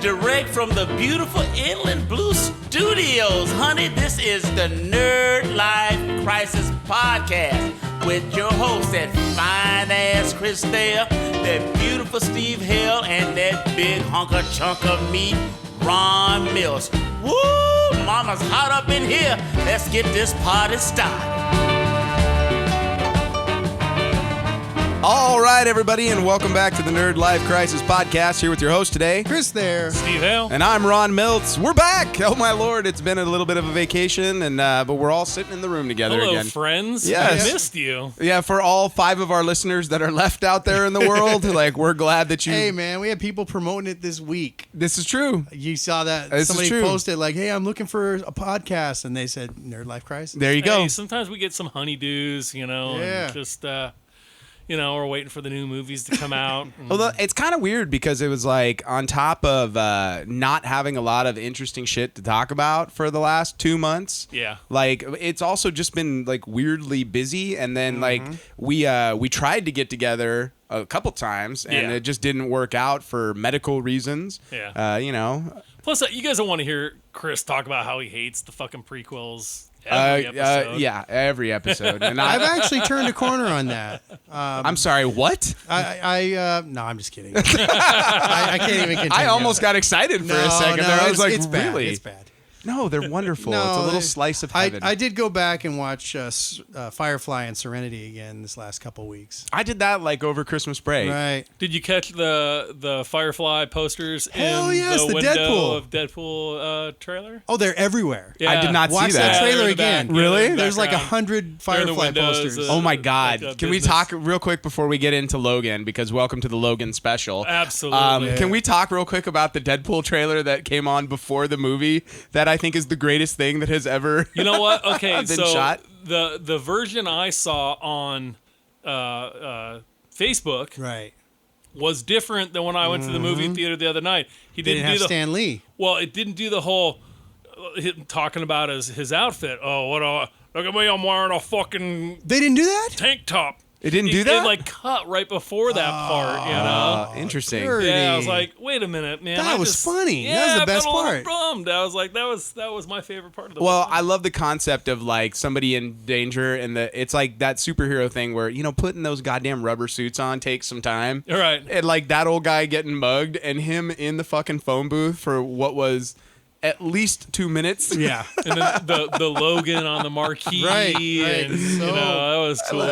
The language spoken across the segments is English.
direct from the beautiful Inland Blue Studios. Honey, this is the Nerdlife Crisis Podcast with your hosts, that fine-ass Chris Thayer, that beautiful Steve Hale, and that big hunk of chunk of meat, Ron Milts. Woo! Mama's hot up in here. Let's get this party started. All right, everybody, and welcome back to the Nerdlife Crisis Podcast. Here with your host today, Chris Thayer, Steve Hale, and I'm Ron Milts. We're back. Oh my Lord, it's been a little bit of a vacation, and but we're all sitting in the room together Hello, again. friends. Yes. I missed you. Yeah, for all 5 of our listeners that are left out there in the world, like we're glad that you. Hey man, we had people promoting it this week. This is true. You saw that somebody posted like, "Hey, I'm looking for a podcast," and they said Nerdlife Crisis. There you go. Sometimes we get some honeydews, and just. We're waiting for the new movies to come out. Well, it's kind of weird because it was like on top of not having a lot of interesting shit to talk about for the last 2 months. Yeah. Like it's also just been like weirdly busy, and then like we tried to get together a couple times, and it just didn't work out for medical reasons. Yeah. Plus, you guys don't want to hear Chris talk about how he hates the fucking prequels. Every episode. And I've actually turned a corner on that. I'm sorry, what? No, I'm just kidding. I can't even continue. I almost got excited for a second there. I was like, it's bad. really? It's bad. No, they're wonderful. No, it's a little slice of heaven. I did go back and watch Firefly and Serenity again this last couple weeks. I did that like over Christmas break. Right. Did you catch the Firefly posters Hell in yes, the the window of Deadpool trailer? Oh, they're everywhere. Yeah. I did not Watch see that that. trailer The again. back, Really? the There's like background. 100 Firefly posters. Oh my God! Can we business. talk real quick before we get into Logan? Because welcome to the Logan special. Absolutely. Can we talk real quick about the Deadpool trailer that came on before the movie? That I think is the greatest thing that has ever. You know what? Okay, been so shot? the version I saw on Facebook Right. was different than when I went to the movie theater the other night. He They didn't have Stan Lee. Well, it didn't do the whole him talking about his outfit. Oh, look at me! I'm wearing a fucking They didn't do that? tank top. It didn't do that? It like cut right before that part. Interesting. Sure. Yeah, I was like, wait a minute, man. That was funny. Yeah, That was the I best felt a little part. bummed. I was like, that was my favorite part of the Well, movie. I love the concept of like somebody in danger, and it's like that superhero thing where putting those goddamn rubber suits on takes some time. All right. And like that old guy getting mugged, and him in the fucking phone booth for what was at least 2 minutes. Yeah. And then the Logan on the marquee. Right. And, that was cool.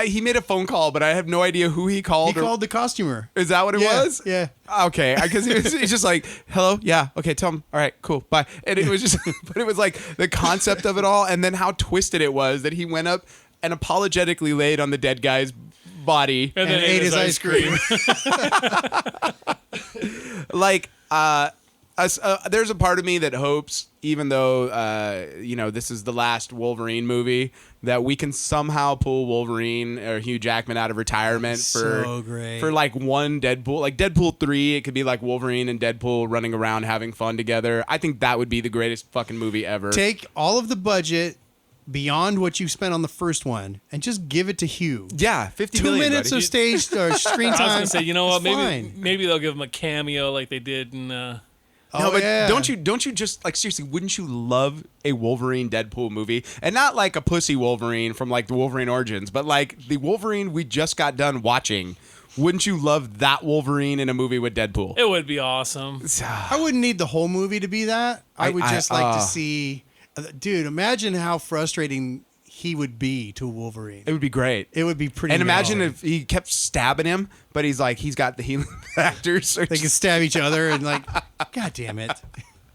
He made a phone call, but I have no idea who he called. He called the costumer. Is that what it was? Yeah. Okay, because he's just like, hello, yeah, okay, tell him, all right, cool, bye. And it was just, but it was like the concept of it all, and then how twisted it was that he went up and apologetically laid on the dead guy's body And then ate his ice cream. like, there's a part of me that hopes, even though this is the last Wolverine movie, that we can somehow pull Wolverine or Hugh Jackman out of retirement for like one Deadpool, like Deadpool 3. It could be like Wolverine and Deadpool running around having fun together. I think that would be the greatest fucking movie ever. Take all of the budget beyond what you spent on the first one and just give it to Hugh. Yeah, 50 2 million, minutes buddy. of stage or screen time. I was gonna say, you know what? it's fine. Maybe they'll give him a cameo like they did in. No, but don't you just like seriously? Wouldn't you love a Wolverine Deadpool movie, and not like a pussy Wolverine from like the Wolverine Origins, but like the Wolverine we just got done watching? Wouldn't you love that Wolverine in a movie with Deadpool? It would be awesome. I wouldn't need the whole movie to be that. I would just like to see. Dude, imagine how frustrating he would be to Wolverine. It would be great. It would be pretty. And imagine if he kept stabbing him, but he's got the healing factors. So they could stab each other and like, God damn it.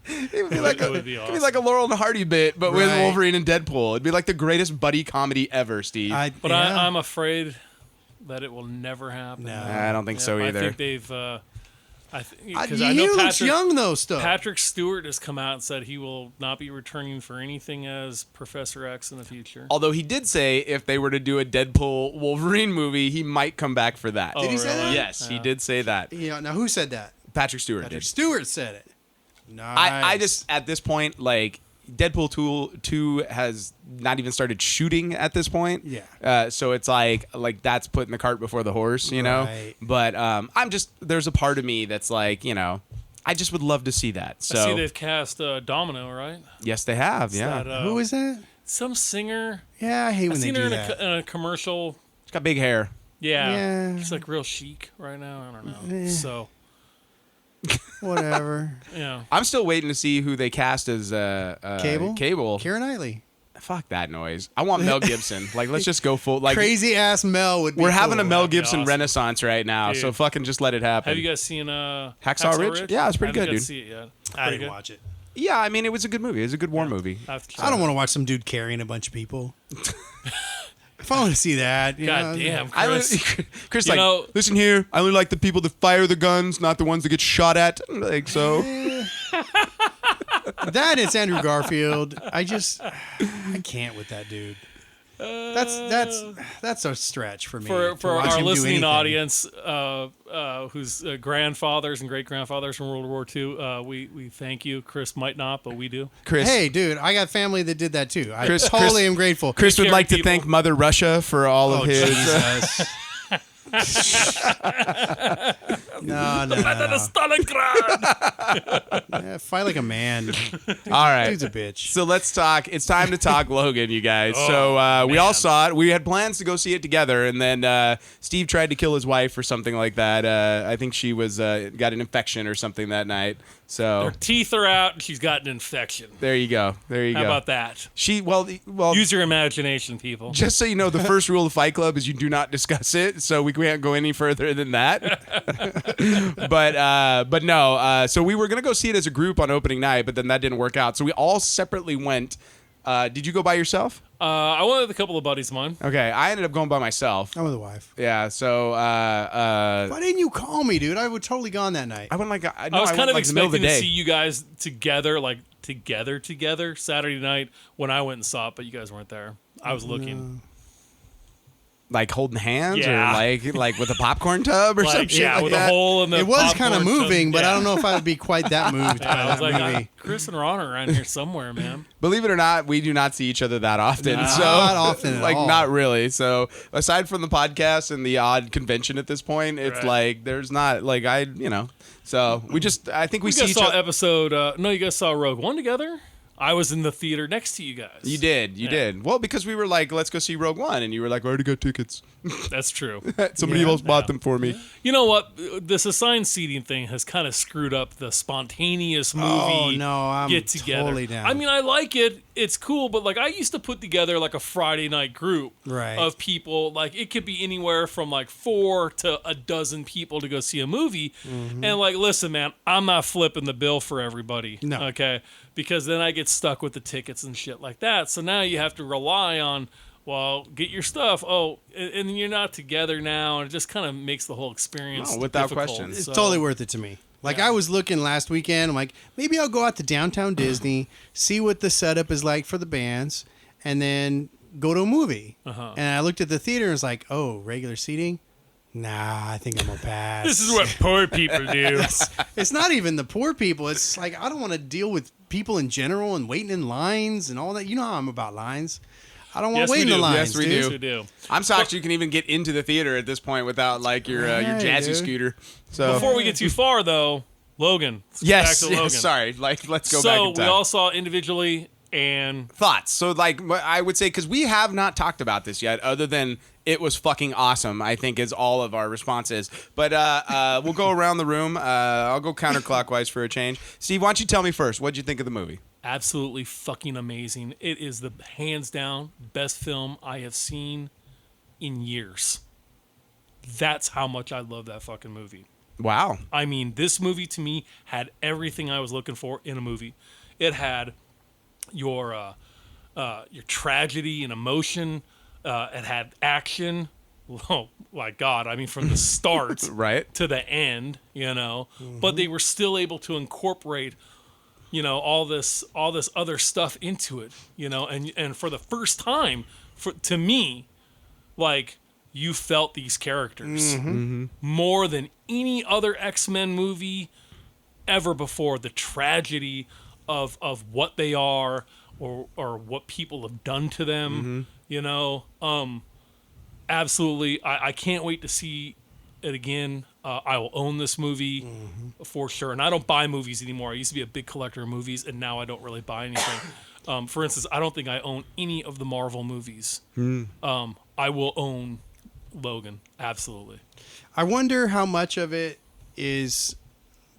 It would be like It would be awesome. It'd be like a Laurel and Hardy bit, but with Right. Wolverine and Deadpool. It'd be like the greatest buddy comedy ever, Steve. But I'm afraid that it will never happen. No. I don't think so either. I think they've. Because he I know looks young though. Still, Patrick Stewart has come out and said he will not be returning for anything as Professor X in the future. Although he did say if they were to do a Deadpool Wolverine movie, he might come back for that. Did he say that? Yes, he did say that. Now who said that? Patrick Stewart Patrick did. Stewart said it. Nice. I just, at this point, like, Deadpool 2 has not even started shooting at this point. Yeah. So it's like that's putting the cart before the horse, you know? Right. But there's a part of me that's like, I just would love to see that. So I see they've cast Domino, right? yes, they have. Yeah, That, Who is that? some singer. Yeah, I hate when I've they seen do her that. in a commercial. she's got big hair. Yeah. Yeah. She's like real chic right now. I don't know. Eh. So, Whatever. yeah. I'm still waiting to see who they cast as Cable? Cable. Keira Knightley. Fuck that noise. I want Mel Gibson. Like, let's just go full. Like, Crazy ass Mel would be we're having a cool. Mel That'd be Gibson awesome. renaissance right now. Dude. So fucking just let it happen. Have you guys seen Hacksaw Ridge? Yeah, it's pretty I haven't good, got to see it yet. I Pretty didn't good. watch it. Yeah, I mean, it was a good movie. It was a good war movie. I have to try I don't it. want to watch some dude carrying a bunch of people. If I want to see that, you know, God damn, I Chris. Chris, You like, know- listen here. I only like the people that fire the guns, not the ones that get shot at. Like, so. that it's Andrew Garfield. I can't with that dude. That's a stretch for me. For to watch our him do listening anything. audience, whose grandfathers and great grandfathers from World War II, we thank you. Chris might not, but we do. Chris, Hey, dude, I got family that did that too. I Chris- totally Chris- am grateful. Chris would Care like to people. thank Mother Russia for all of his. Jesus. No. Stalingrad! Yeah, fight like a man. All right. Dude's a bitch. So let's talk. It's time to talk Logan, you guys. Oh, So we all man. saw it. We had plans to go see it together, and then Steve tried to kill his wife or something like that. I think she was got an infection or something that night. So Her teeth are out, and she's got an infection. there you go. There you How go. about that? She well. Use your imagination, people. Just so you know, the first rule of Fight Club is you do not discuss it. So we can't go any further than that. but no. So we were gonna go see it as a group on opening night, but then that didn't work out. So we all separately went. Did you go by yourself? I went with a couple of buddies of mine. Okay, I ended up going by myself. I'm with a wife. Yeah. So Why didn't you call me, dude? I would totally gone that night. I went like I was kind went of like the middle expecting of the to day. see you guys together, like together Saturday night when I went and saw it, but you guys weren't there. I was looking. Like holding hands Yeah. or like with a popcorn tub or some Like, shit yeah, like with that. a hole in the It was kind of popcorn moving, tub. but Yeah. I don't know if I would be quite that moved by I was that like, movie. Chris and Ron are around here somewhere, man. Believe it or not, we do not see each other that often. No. So Not often at like all. not really. So aside from the podcast and the odd convention at this point, it's Right. like there's not like So I think we You see guys each saw other. episode. No, you guys saw Rogue One together. I was in the theater next to you guys. You did. Well, because we were like, let's go see Rogue One, and you were like, I already got tickets. That's true. Somebody else bought them for me. You know what? This assigned seating thing has kind of screwed up the spontaneous movie Oh, no, I'm get together. totally down. I mean, I like it. It's cool, but like I used to put together like a Friday night group Right. of people. Like it could be anywhere from like 4 to a dozen people to go see a movie. And like, listen, man, I'm not flipping the bill for everybody. No. Okay. Because then I get stuck with the tickets and shit like that. So now you have to rely on, well, get your stuff. Oh, and you're not together now, and it just kind of makes the whole experience No, without difficult. question. It's So- totally worth it to me. Like I was looking last weekend, I'm like, maybe I'll go out to downtown Disney, see what the setup is like for the bands, and then go to a movie. And I looked at the theater and was like, oh, regular seating? Nah, I think I'm gonna pass. This is what poor people do. It's not even the poor people. It's like I don't want to deal with people in general and waiting in lines and all that. You know how I'm about lines. I don't want Yes, to wait we in the do. lines. Yes, we dude. do. Yes, we do. I'm shocked you can even get into the theater at this point without like your Right, jazzy dude. scooter. So Before we get too far, though, Logan. Let's get yes, back to Logan. sorry. Like let's go So back in we time. all saw individually and Thoughts. So like I would say because we have not talked about this yet, other than it was fucking awesome. I think is all of our responses. But we'll go around the room. I'll go counterclockwise for a change. Steve, why don't you tell me first? What'd you think of the movie? absolutely fucking amazing. It is the hands down best film I have seen in years. That's how much I love that fucking movie. Wow. I mean, this movie to me had everything I was looking for in a movie. It had your tragedy and emotion. It had action. Oh my God! I mean, from the start Right. to the end, you know. But they were still able to incorporate, you know, all this other stuff into it, you know. And for the first time, to me, like, you felt these characters more than any other X-Men movie ever before. The tragedy of what they are or what people have done to them, you know. Absolutely. I can't wait to see it again. I will own this movie for sure. And I don't buy movies anymore. I used to be a big collector of movies, and now I don't really buy anything. For instance, I don't think I own any of the Marvel movies. I will own Logan, absolutely. I wonder how much of it is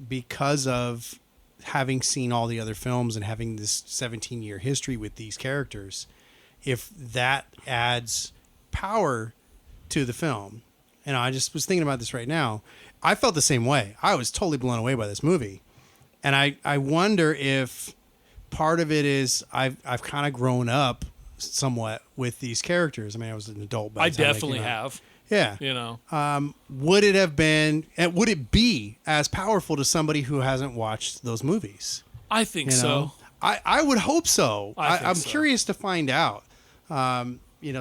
because of having seen all the other films and having this 17-year history with these characters, if that adds power to the film. And I just was thinking about this right now. I felt the same way. I was totally blown away by this movie. And I wonder if part of it is I've kind of grown up somewhat with these characters. I mean, I was an adult by I the time definitely have. Yeah. You know. Would it have been, and would it be as powerful to somebody who hasn't watched those movies? I think You know? so. I would hope so. I'm so. curious to find out.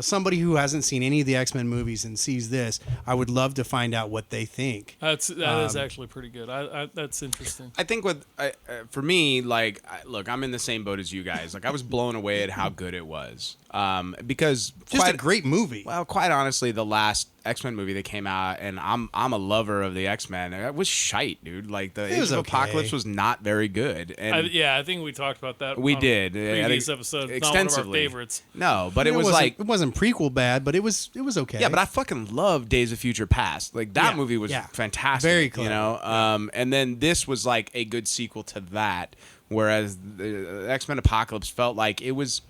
Somebody who hasn't seen any of the X-Men movies and sees this, I would love to find out what they think. That is actually pretty good. That's interesting. I think for me, like, look, I'm in the same boat as you guys. Like, I was blown away at how good it was. Because Just a great movie. Well, quite honestly, the last X-Men movie that came out, and I'm a lover of the X-Men. It was shite, dude. Like, the Age of Apocalypse was not very good. And I think we talked about that. we on did previous episode. Not one of extensively. our favorites. No, but it was wasn't, like it wasn't prequel bad, but it was okay. yeah, but I fucking love Days of Future Past. Like that movie was fantastic. Very clever. You know, and then this was like a good sequel to that. Whereas the X-Men Apocalypse felt like it was,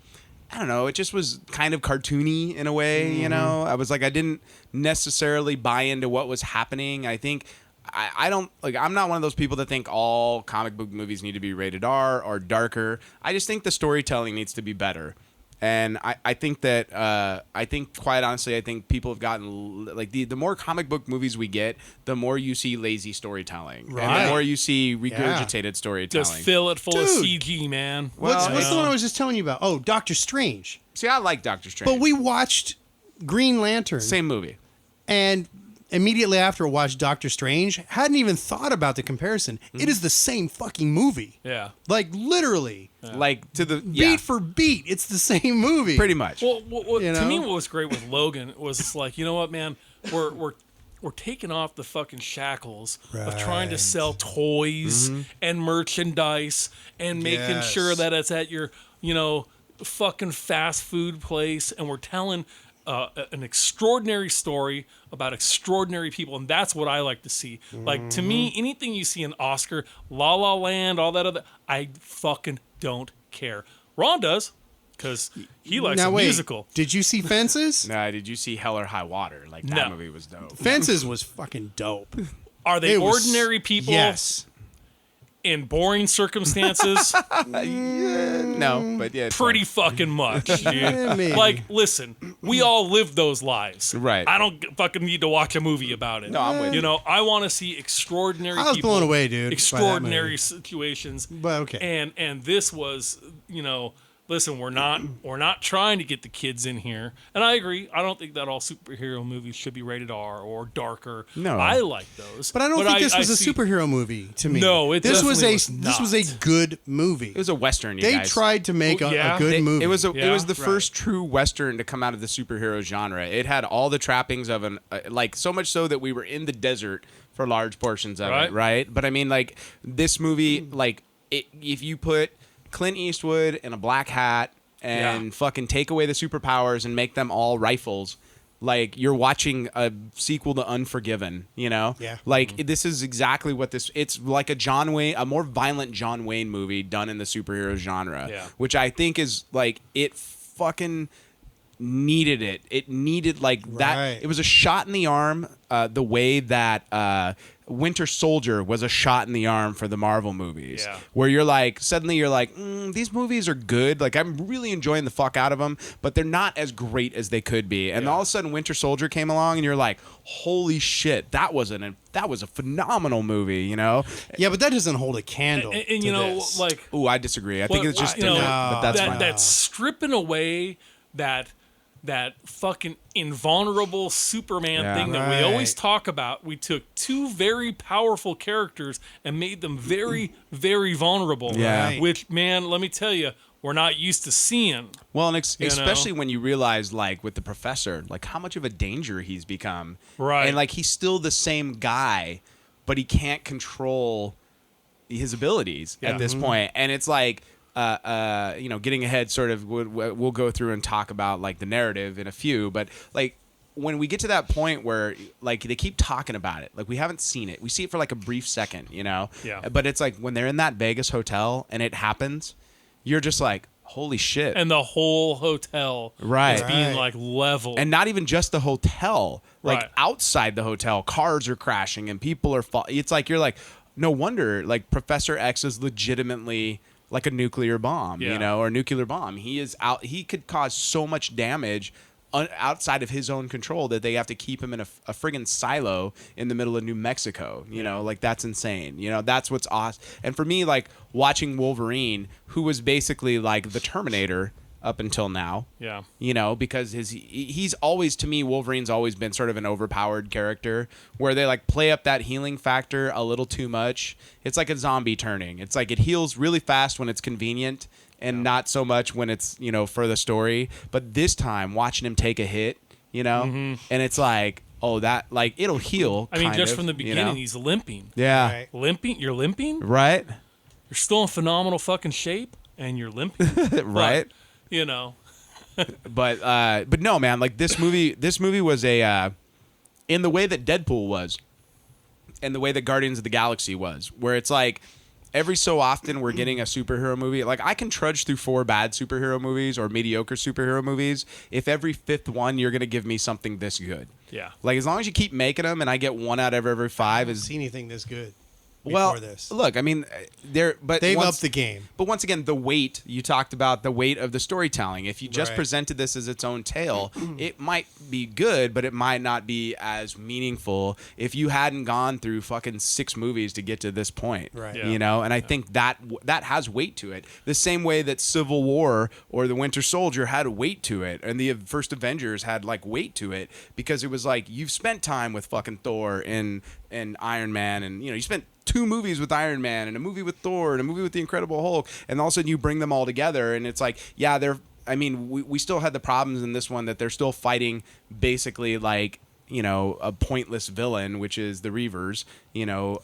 I don't know, it just was kind of cartoony in a way. You know, I was like, I didn't necessarily buy into what was happening. I think I don't like. I'm not one of those people that think all comic book movies need to be rated R or darker. I just think the storytelling needs to be better. And I think that quite honestly, I think people have gotten like the more comic book movies we get, the more you see lazy storytelling, and the more you see regurgitated storytelling. Just fill it full of Dude. CG, man. What's the one I was just telling you about? Oh, Doctor Strange. See, I like Doctor Strange, But we watched Green Lantern. same movie. And immediately after I watched Doctor Strange, hadn't even thought about the comparison. It is the same fucking movie. Yeah. Like, literally. Like to the Beat for beat, it's the same movie. pretty much. Well, You to know? me, what was great with Logan was like, you know what, man, we're taking off the fucking shackles of trying to sell toys and merchandise and making sure that it's at your, fucking fast food place, and we're telling an extraordinary story about extraordinary people, and that's what I like to see. Like, to me, anything you see in Oscar, La La Land, all that other, I fucking don't care. Ron does, because he likes a musical. Did you see Fences? Nah, did you see Hell or High Water? Like that movie was dope. Fences was fucking dope. Are they It was- ordinary people Yes. in boring circumstances? No, but yeah, it's Pretty fucking much, dude. maybe. Like, listen, we all live those lives. Right. I don't fucking need to watch a movie about it. No, I'm with you. I want to see extraordinary I was people. blown away, dude, by that Extraordinary movie. situations. But okay. And this was, listen, we're not trying to get the kids in here. And I agree. I don't think that all superhero movies should be rated R or darker. No. I like those. But I don't think this was a see- superhero movie to me. No, it this was definitely this was a not. good movie. It was a Western, you They guys. tried to make Well, a yeah. good movie. It was the Right. first true Western to come out of the superhero genre. It had all the trappings of an like so much so that we were in the desert for large portions of it, right? But I mean, like this movie, like if you put Clint Eastwood in a black hat and fucking take away the superpowers and make them all rifles, like you're watching a sequel to Unforgiven, Yeah. Like this is exactly what it's like a more violent John Wayne movie done in the superhero genre, which I think is like it fucking needed it. It needed like that. It was a shot in the arm, the way that Winter Soldier was a shot in the arm for the Marvel movies, where you're like, suddenly you're like, these movies are good. Like I'm really enjoying the fuck out of them, but they're not as great as they could be. And all of a sudden Winter Soldier came along and you're like, holy shit, that was a phenomenal movie, Yeah, but that doesn't hold a candle. And to you know, this. like, Ooh, I disagree. I think it's just you know, different, but that's fine. That's stripping away that fucking invulnerable Superman thing that we always talk about. We took two very powerful characters and made them very, very vulnerable. Yeah. Which, man, let me tell you, we're not used to seeing. Well, and you especially know? when you realize, like, with the professor, like, how much of a danger he's become. Right. And, like, he's still the same guy, but he can't control his abilities at this point. And it's like, you know, getting ahead sort of, we'll go through and talk about, like, the narrative in a few. But, like, when we get to that point where, like, they keep talking about it, like, we haven't seen it. We see it for, like, a brief second, you know? Yeah. But it's like when they're in that Vegas hotel and it happens, you're just like, holy shit. And the whole hotel Right. is being, Right. like, leveled. And not even just the hotel, like Right. outside the hotel, cars are crashing and people are it's like, you're like, no wonder, like, Professor X is legitimately like a nuclear bomb, Yeah. you know, or a nuclear bomb. He is out. He could cause so much damage outside of his own control that they have to keep him in a friggin' silo in the middle of New Mexico. You know, like, that's insane. You know, that's what's awesome. And for me, like, watching Wolverine, who was basically like the Terminator up until now. Yeah. You know, because he's always, to me, Wolverine's always been sort of an overpowered character where they, like, play up that healing factor a little too much. It's like a zombie turning. It's like it heals really fast when it's convenient and not so much when it's, you know, for the story. But this time, watching him take a hit, you know, and it's like, oh, that, like, it'll heal. I mean, kind just of, from the you beginning, know? he's limping. Yeah. Right. Limping? You're limping? Right. You're still in phenomenal fucking shape, and you're limping. Right. But, you know. But no, man, like, this movie was a, in the way that Deadpool was, and the way that Guardians of the Galaxy was, where it's like, every so often we're getting a superhero movie. Like, I can trudge through 4 bad superhero movies or mediocre superhero movies if every 5th one you're going to give me something this good. Yeah. Like, as long as you keep making them and I get 1 out of every 5 I haven't is... seen anything this good Well, before this. look, I mean, but They've upped the game. But once again, the weight, you talked about the weight of the storytelling. If you just Right. presented this as its own tale, it might be good, but it might not be as meaningful if you hadn't gone through fucking 6 movies to get to this point. Right. Yeah. You know, and I think that has weight to it. The same way that Civil War or The Winter Soldier had weight to it, and the first Avengers had, like, weight to it, because it was like, you've spent time with fucking Thor and Iron Man, and, you know, you spent 2 movies with Iron Man and a movie with Thor and a movie with the Incredible Hulk, and all of a sudden you bring them all together, and it's like, yeah, we still had the problems in this one that they're still fighting basically, like, you know, a pointless villain, which is the Reavers. You know,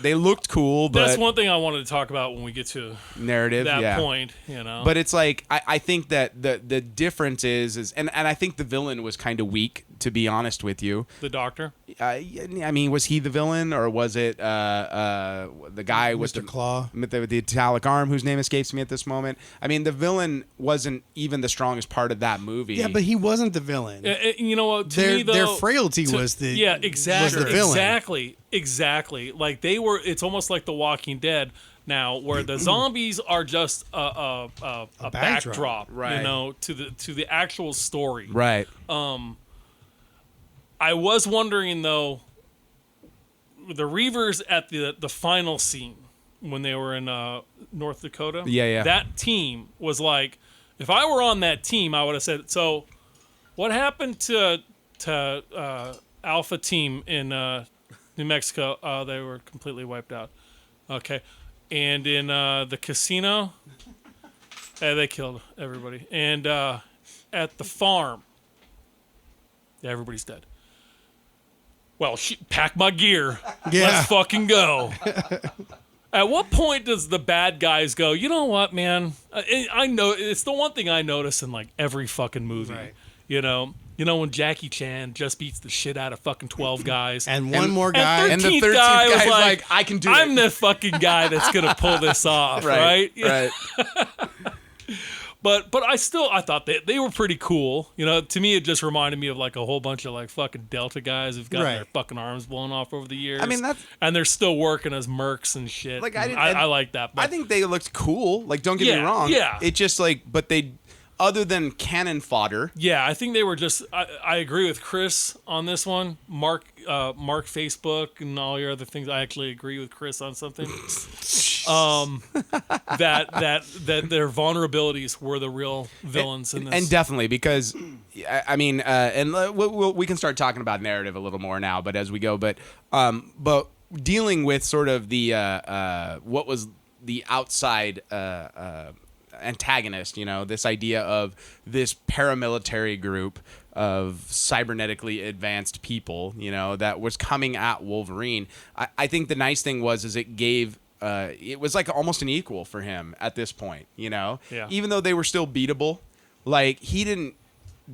they looked cool, but That's one thing I wanted to talk about when we get to narrative, that yeah. point, you know. But it's like, I think that the difference is and I think the villain was kind of weak, to be honest with you. The Doctor? I mean, was he the villain, or was it the guy with Mr. Claw? with the italic arm, whose name escapes me at this moment? I mean, the villain wasn't even the strongest part of that movie. Yeah, but he wasn't the villain. You know what? To Their- me, though, their frailty was the- yeah, exactly, was the villain. exactly. Like they were. It's almost like The Walking Dead now, where the zombies are just a backdrop, Right. you know, to the actual story. Right. I was wondering though, the Reavers at the final scene when they were in North Dakota. Yeah. That team was like, if I were on that team, I would have said, so what happened to Alpha Team in New Mexico? They were completely wiped out. Okay. And in the casino, they killed everybody. And at the farm, everybody's dead. Well, pack my gear. Yeah. Let's fucking go. At what point does the bad guys go, you know what, man? I know it's the one thing I notice in, like, every fucking movie. Right. You know when Jackie Chan just beats the shit out of fucking 12 guys. And one more guy. And the 13th guy was guy's like, I can do it. I'm the fucking guy that's going to pull this off, right? Right. But I thought they were pretty cool. You know, to me, it just reminded me of, like, a whole bunch of, like, fucking Delta guys who've gotten Right. their fucking arms blown off over the years. I mean, and they're still working as mercs and shit. Like, And I like that. But I think they looked cool. Like, don't get me Yeah, wrong. yeah. It just, like, but they, other than cannon fodder. yeah, I think they were just. I agree with Chris on this one. Mark Facebook and all your other things. I actually agree with Chris on something. That their vulnerabilities were the real villains in this. And definitely, because, I mean, and we can start talking about narrative a little more now, but as we go, but dealing with sort of the what was the outside antagonist. This idea of this paramilitary group of cybernetically advanced people, that was coming at Wolverine. I think the nice thing is it gave. It was like almost an equal for him at this point, Yeah. Even though they were still beatable, like he didn't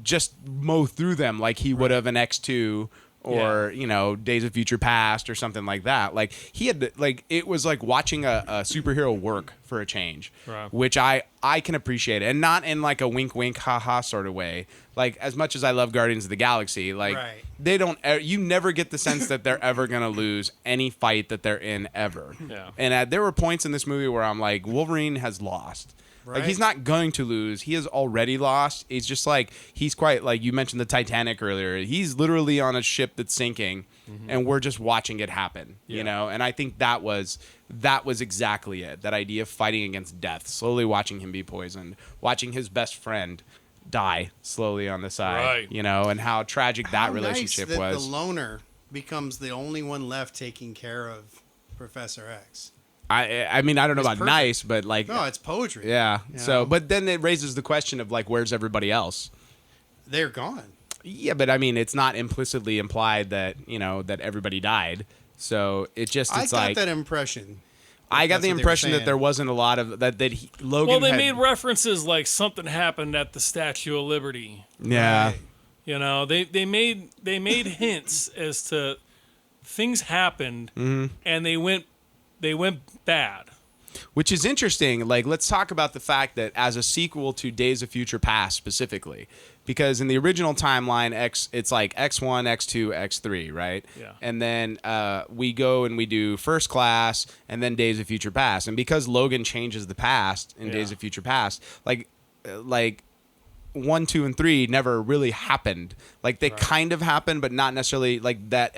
just mow through them like he would have an X2 or Days of Future Past or something like that. Like he had it was like watching a superhero work for a change, right. which I can appreciate, and not in like a wink wink haha sort of way. Like as much as I love Guardians of the Galaxy, like Right. they don't you never get the sense that they're ever gonna lose any fight that they're in ever. Yeah. And there were points in this movie where I'm like, Wolverine has lost. Like he's not going to lose. He has already lost. It's just like he's quite like you mentioned the Titanic earlier. He's literally on a ship that's sinking, and we're just watching it happen. And I think that was exactly it. That idea of fighting against death, slowly watching him be poisoned, watching his best friend die slowly on the side. Right. And how tragic that relationship nice that was. the loner becomes the only one left taking care of Professor X. I mean, I don't know about perfect. nice, but like No, it's poetry. yeah. You So, know? but then it raises the question of like, where's everybody else? They're gone. Yeah, but I mean, it's not implicitly implied that that everybody died. So it's I got like that impression. I got That's the what they were impression that saying. there wasn't a lot of that. Logan. Well, they had, made references like something happened at the Statue of Liberty. yeah. Right. They made hints as to things happened, and they went bad. Which is interesting. Like, let's talk about the fact that as a sequel to Days of Future Past specifically, because in the original timeline, it's like X1, X2, X3, right? Yeah. And then we go and we do First Class and then Days of Future Past. And because Logan changes the past in Days Yeah. of Future Past, like 1, 2, and 3 never really happened. Like they kind of happened, but not necessarily like that.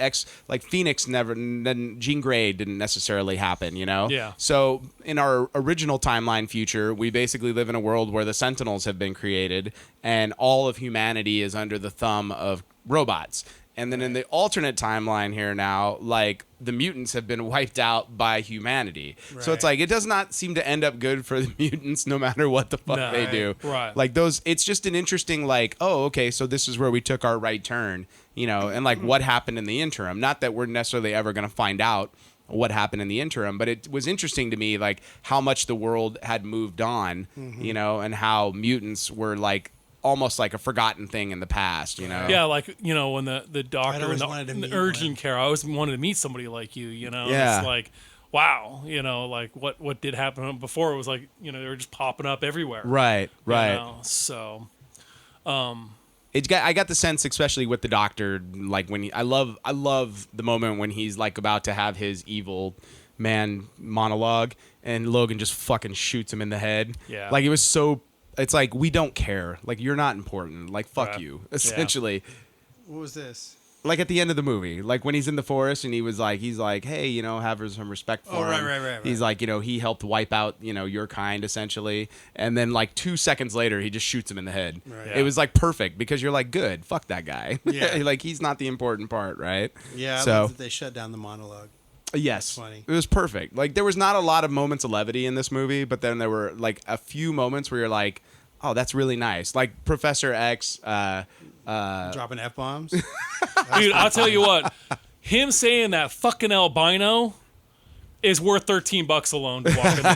Like Phoenix never, then Jean Grey didn't necessarily happen. Yeah. So in our original timeline future, we basically live in a world where the Sentinels have been created, and all of humanity is under the thumb of robots. And then in the alternate timeline here now, like the mutants have been wiped out by humanity. So it's Right. like it does not seem to end up good for the mutants no matter what the fuck No. they do. Right. Like those it's just an interesting like, oh, okay, so this is where we took our right turn, and like what happened in the interim. Not that we're necessarily ever going to find out what happened in the interim, but it was interesting to me like how much the world had moved on, and how mutants were like almost like a forgotten thing in the past, Yeah, like when the doctor always in wanted to the meet urgent one. care, I always wanted to meet somebody like you. Yeah. It's like, wow, like what did happen before? It was like they were just popping up everywhere. Right. So I got the sense, especially with the doctor, like when I love the moment when he's like about to have his evil man monologue, and Logan just fucking shoots him in the head. Yeah. Like it was so. It's like we don't care. Like you're not important. Like fuck Right. you. Essentially. What was this? Like at the end of the movie, like when he's in the forest and he's like, hey, have some respect for him. Right. He's like, he helped wipe out, your kind essentially. And then like 2 seconds later, he just shoots him in the head. Right. Yeah. It was like perfect because you're like, good, fuck that guy. Yeah. Like he's not the important part, right? Yeah, I So love that they shut down the monologue. yes, funny. it was perfect. Like there was not a lot of moments of levity in this movie, but then there were like a few moments where you're like, oh, that's really nice. Like Professor X. Dropping F-bombs. dude, I'll tell you what, him saying that fucking albino is worth $13 alone to walk in the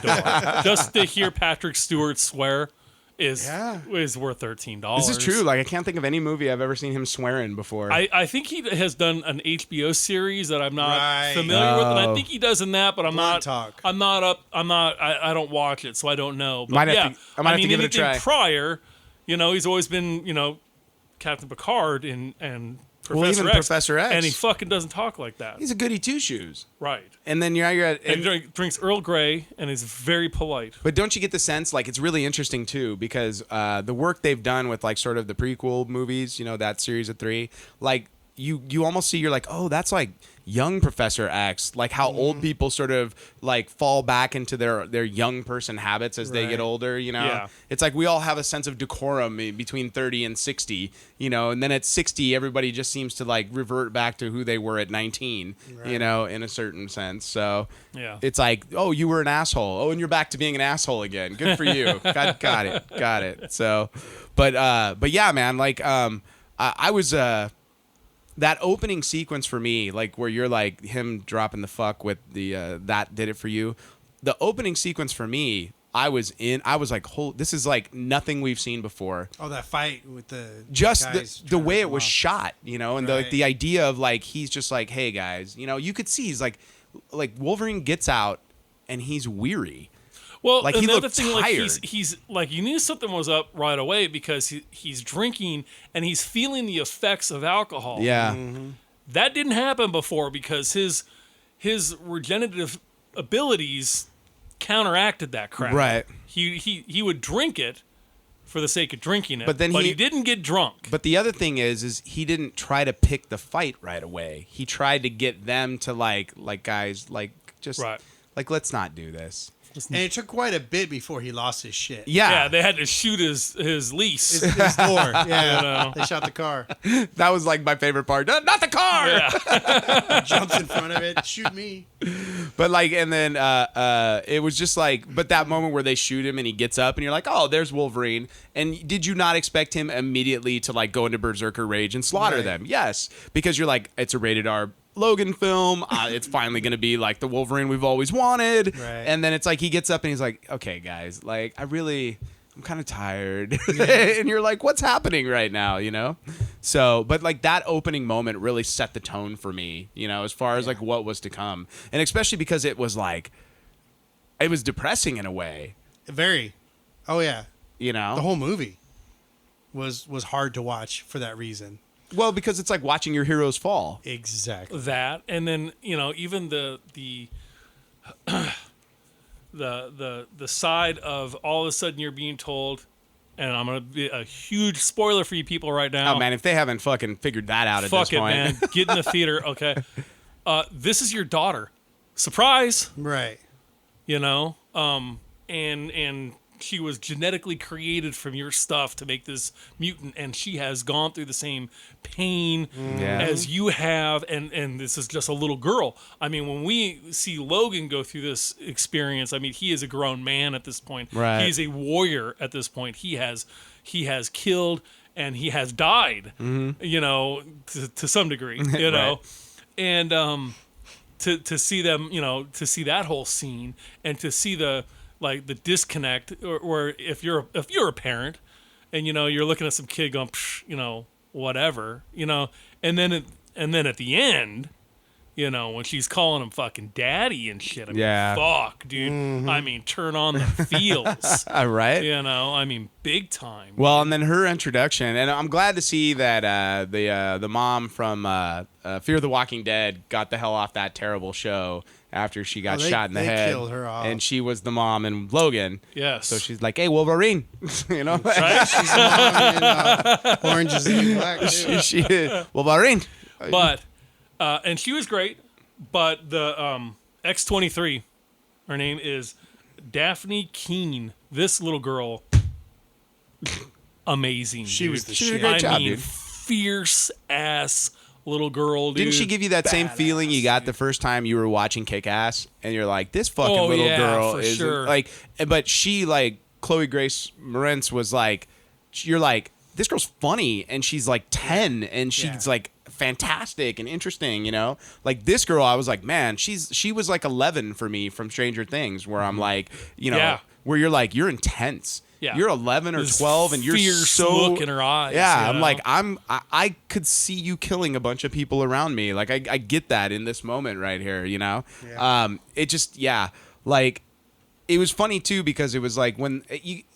door. Just to hear Patrick Stewart swear is worth $13. This is true. Like I can't think of any movie I've ever seen him swear in before. I think he has done an HBO series that I'm not Right. familiar with, and I Oh. think he does in that, but I'm Blonde not. Talk. I don't watch it, so I don't know. But Might have yeah, to- I might have to give it a anything try. prior, he's always been Captain Picard and Professor even X, Professor X. and he fucking doesn't talk like that. He's a goody two shoes. Right. And then you're at. And drinks Earl Grey and is very polite. But don't you get the sense, like, it's really interesting, too, because the work they've done with, like, sort of the prequel movies, that series of 3, like, you almost see, you're like, oh, that's like young Professor X, like how old people sort of like fall back into their young person habits as they get older, you know? Yeah. It's like we all have a sense of decorum between 30 and 60, you know, and then at 60, everybody just seems to like revert back to who they were at 19, you know, in a certain sense. So it's like, oh, you were an asshole. Oh, and you're back to being an asshole again. Good for you. Got it. So, but yeah, man, like, I was, that opening sequence for me, like where you're like him dropping the fuck with the that did it for you. The opening sequence for me, I was like, this is like nothing we've seen before. Oh, that fight with the just guys the way it was shot, you know, and Right. the idea of like he's just like, hey guys, you know, you could see he's like Wolverine gets out and he's weary. Well, Like, he another looked thing, like tired. he's like, you knew something was up right away because he's drinking and he's feeling the effects of alcohol. Yeah. That didn't happen before because his regenerative abilities counteracted that crap. Right. He would drink it for the sake of drinking it, But then he he didn't get drunk. But the other thing is he didn't try to pick the fight right away. He tried to get them to like guys, like just Right. like, let's not do this. And it took quite a bit before he lost his shit. Yeah, they had to shoot his lease. His door. Yeah, You know? they shot the car. That was like my favorite part. Not the car. Yeah. Jumps in front of it. Shoot me. But like, and then it was just like, but that moment where they shoot him and he gets up and you're like, oh, there's Wolverine. And did you not expect him immediately to like go into berserker rage and slaughter Right. them? Yes, because you're like, it's a rated R Logan film. It's finally going to be like the Wolverine we've always wanted. Right. And then it's like he gets up and he's like, okay, guys, like I'm kind of tired. And you're like, what's happening right now, you know? So, but like that opening moment really set the tone for me, you know, as far as like what was to come. And especially because it was like, it was depressing in a way, Very. Oh yeah. you know? The whole movie was hard to watch for that reason. Well, because it's like watching your heroes fall. Exactly. That, and then, you know, even the side of all of a sudden you're being told, and I'm gonna be a huge spoiler for you people right now. Oh man, if they haven't fucking figured that out at Fuck this it, point. man. Get in the theater, okay? This is your daughter. Surprise, Right. you know? And she was genetically created from your stuff to make this mutant, and she has gone through the same pain Yeah. as you have, and this is just a little girl. I mean, when we see Logan go through this experience, I mean, he is a grown man at this point. Right. He is a warrior at this point. He has killed and he has died, you know, to some degree, you know. And to see them, you know, to see that whole scene and to see the disconnect, or if you're a parent and, you know, you're looking at some kid going, psh, you know, whatever, you know, and then at the end, you know, when she's calling him fucking daddy and shit, I mean, Yeah. fuck, dude. I mean, turn on the feels, Right? you know, I mean, big time. Well, and then her introduction, and I'm glad to see that the mom from Fear the Walking Dead got the hell off that terrible show after she got shot in the they head. killed her off. And she was the mom in Logan. Yes. So she's like, hey, Wolverine. You know? Right? She's the mom in Orange is the New Black. Too. she Wolverine. But and she was great, but the X-23, her name is Daphne Keene. This little girl, amazing. She dude. was the She did a shit. great I job, mean, dude. fierce ass little girl, dude. Didn't she give you that same feeling you got the first time you were watching Kick-Ass? And you're like, this fucking Oh, little yeah, girl for is sure. like, but she, like, Chloe Grace Moretz was like, you're like, this girl's funny and she's like 10 and she's like fantastic and interesting, you know? Like this girl, I was like, man, she was like 11 for me from Stranger Things, where I'm like, you know, Yeah. where you're like, you're intense. Yeah. You're 11 or This 12 and you're fierce so look in her eyes, Yeah, you I'm know? like, I could see you killing a bunch of people around me. Like I get that in this moment right here, you know? It just, like it was funny too, because it was like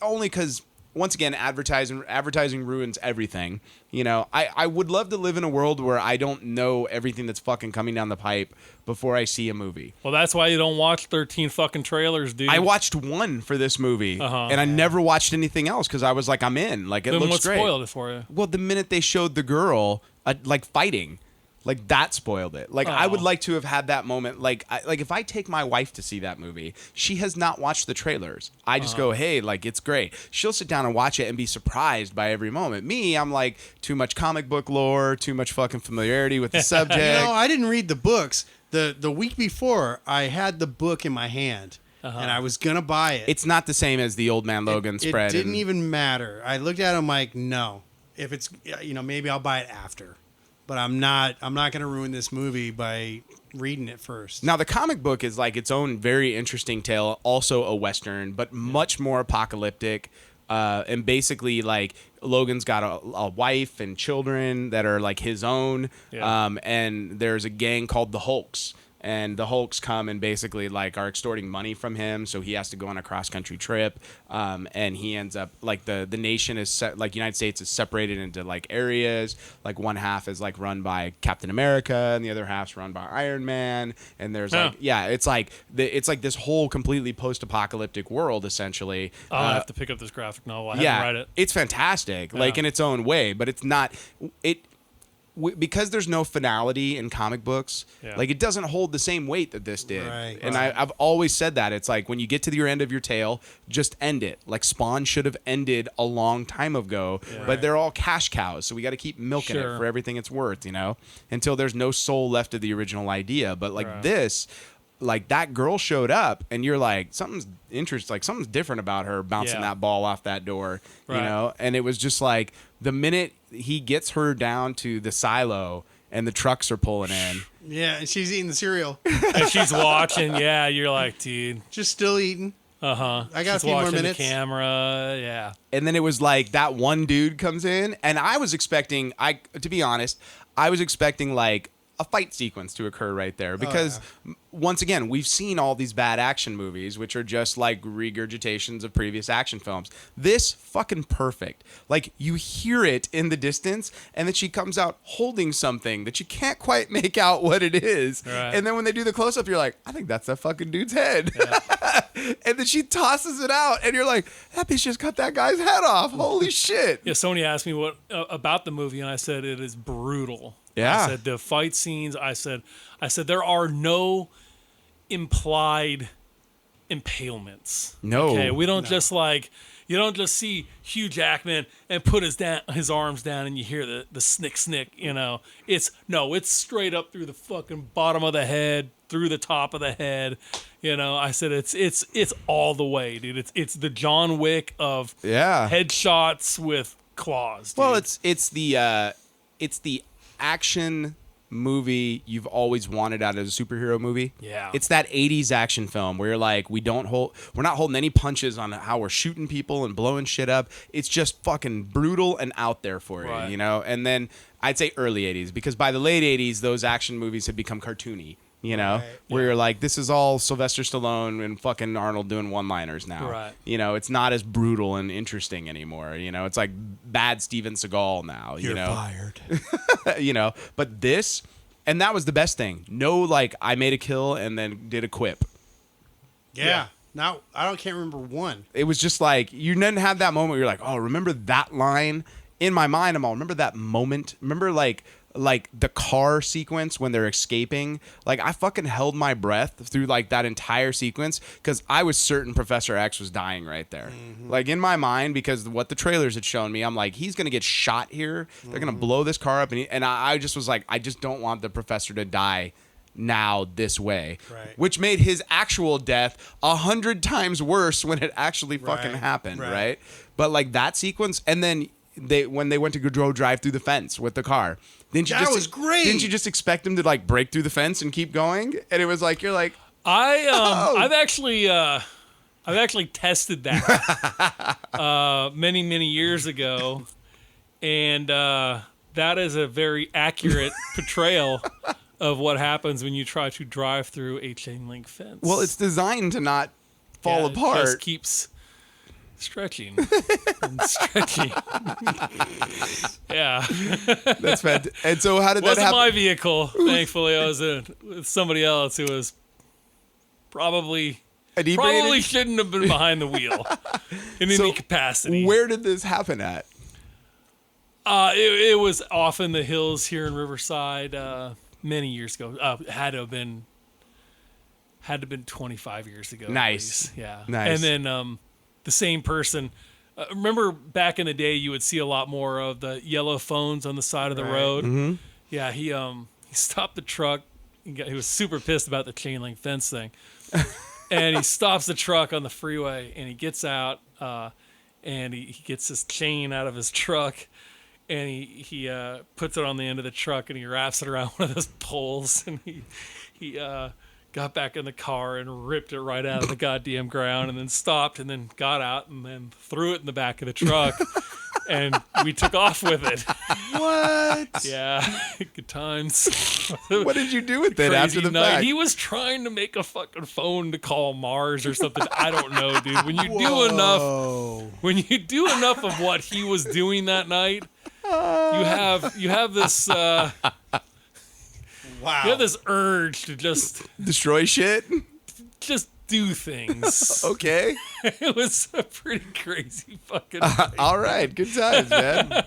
only because once again, advertising ruins everything. You know, I would love to live in a world where I don't know everything that's fucking coming down the pipe before I see a movie. Well, that's why you don't watch 13 fucking trailers, dude. I watched one for this movie, and I never watched anything else because I was like, I'm in. Like, it Then looks what great. spoiled it for you? Well, the minute they showed the girl like fighting, Like that spoiled it. Like I would Oh. like to have had that moment. Like if I take my wife to see that movie, she has not watched the trailers. I just go, hey, like it's great. She'll sit down and watch it and be surprised by every moment. Me, I'm like too much comic book lore, too much fucking familiarity with the subject. No, I didn't read the books. The week before, I had the book in my hand, and I was gonna buy it. It's not the same as the Old Man Logan spread. It didn't and- even matter. I looked at it, I'm like, no. If it's, maybe I'll buy it after, but I'm not gonna ruin this movie by reading it first. Now the comic book is like its own very interesting tale, also a Western, but much more apocalyptic. And basically, like Logan's got a wife and children that are like his own. Yeah. And there's a gang called the Hulks. And the Hulks come and basically like are extorting money from him, so he has to go on a cross country trip. And he ends up like the nation is like United States is separated into like areas. Like one half is like run by Captain America, and the other half's run by Iron Man. And there's like it's like this whole completely post apocalyptic world essentially. I'll have to pick up this graphic novel. I haven't read it. It's fantastic, like in its own way, but it's not because there's no finality in comic books. Like it doesn't hold the same weight that this did. Right. And I've always said that it's like when you get to your end of your tale, just end it. Like Spawn should have ended a long time ago, but they're all cash cows, so we got to keep milking it for everything it's worth, until there's no soul left of the original idea. But like this. Like that girl showed up, and you're like, something's interesting. Like something's different about her bouncing that ball off that door, And it was just like the minute he gets her down to the silo, and the trucks are pulling in. Yeah, and she's eating the cereal, And she's watching. Yeah, you're like, dude. just still eating. I got a few more minutes. The camera. Yeah. And then it was like that one dude comes in, and I was expecting, to be honest, I was expecting like a fight sequence to occur right there because once again, we've seen all these bad action movies, which are just like regurgitations of previous action films. This fucking perfect. Like you hear it in the distance, and then she comes out holding something that you can't quite make out what it is. Right. And then when they do the close up, you're like, I think that's that fucking dude's head. And then she tosses it out, and you're like, that bitch just cut that guy's head off. Holy shit. Yeah, somebody asked me what about the movie, and I said it is brutal. Yeah. I said the fight scenes. I said there are no implied impalements. No. Okay, we don't just like you don't just see Hugh Jackman and put his arms down and you hear the snick. It's straight up through the fucking bottom of the head, through the top of the head. I said it's all the way, dude. It's the John Wick of headshots with claws. Dude. Well, it's the action movie you've always wanted out of a superhero movie. Yeah. It's that 80s action film where you're like, we're not holding any punches on how we're shooting people and blowing shit up. It's just fucking brutal and out there for you, Right. And then I'd say early 80s, because by the late 80s, those action movies had become cartoony. Where you're like, this is all Sylvester Stallone and fucking Arnold doing one-liners now. Right. It's not as brutal and interesting anymore. It's like bad Steven Seagal now. You're fired. But this, and that was the best thing. No, like I made a kill and then did a quip. Yeah. Now I can't remember one. It was just like you didn't have that moment where you're like, oh, remember that line? In my mind, I'm all, remember that moment? Remember like the car sequence when they're escaping? Like I fucking held my breath through like that entire sequence because I was certain Professor X was dying right there. Mm-hmm. Like in my mind, because what the trailers had shown me, I'm like, he's gonna get shot here. They're gonna blow this car up, and I just was like, I just don't want the professor to die now this way. Right. Which made his actual death 100 times worse when it actually fucking happened, right? But like that sequence, and then when they went to go drive through the fence with the car. That was great. Didn't you just expect him to like break through the fence and keep going? And it was like you're like, I've actually tested that many years ago, and that is a very accurate portrayal of what happens when you try to drive through a chain link fence. well, it's designed to not fall apart. It just keeps stretching and stretching. Yeah. That's fantastic. And so how did that Wasn't happen? my vehicle. Thankfully, I was with somebody else who was probably Inebriated? shouldn't have been behind the wheel in any capacity. Where did this happen at? It was off in the hills here in Riverside many years ago. Had to have been 25 years ago. Nice. Yeah. Nice. And then the same person. Remember back in the day, you would see a lot more of the yellow phones on the side of the road. Mm-hmm. Yeah. He stopped the truck. He was super pissed about the chain link fence thing. And he stops the truck on the freeway, and he gets out, and he gets his chain out of his truck, and he puts it on the end of the truck, and he wraps it around one of those poles, and he got back in the car and ripped it right out of the goddamn ground, and then stopped, and then got out, and then threw it in the back of the truck, and we took off with it. What? Yeah, good times. What did you do with it Crazy after the night. fact? He was trying to make a fucking phone to call Mars or something. I don't know, dude. When you do enough of what he was doing that night, you have this Wow. you have this urge to just Destroy shit? do things. Okay. It was a pretty crazy fucking night. All right. Good times, man.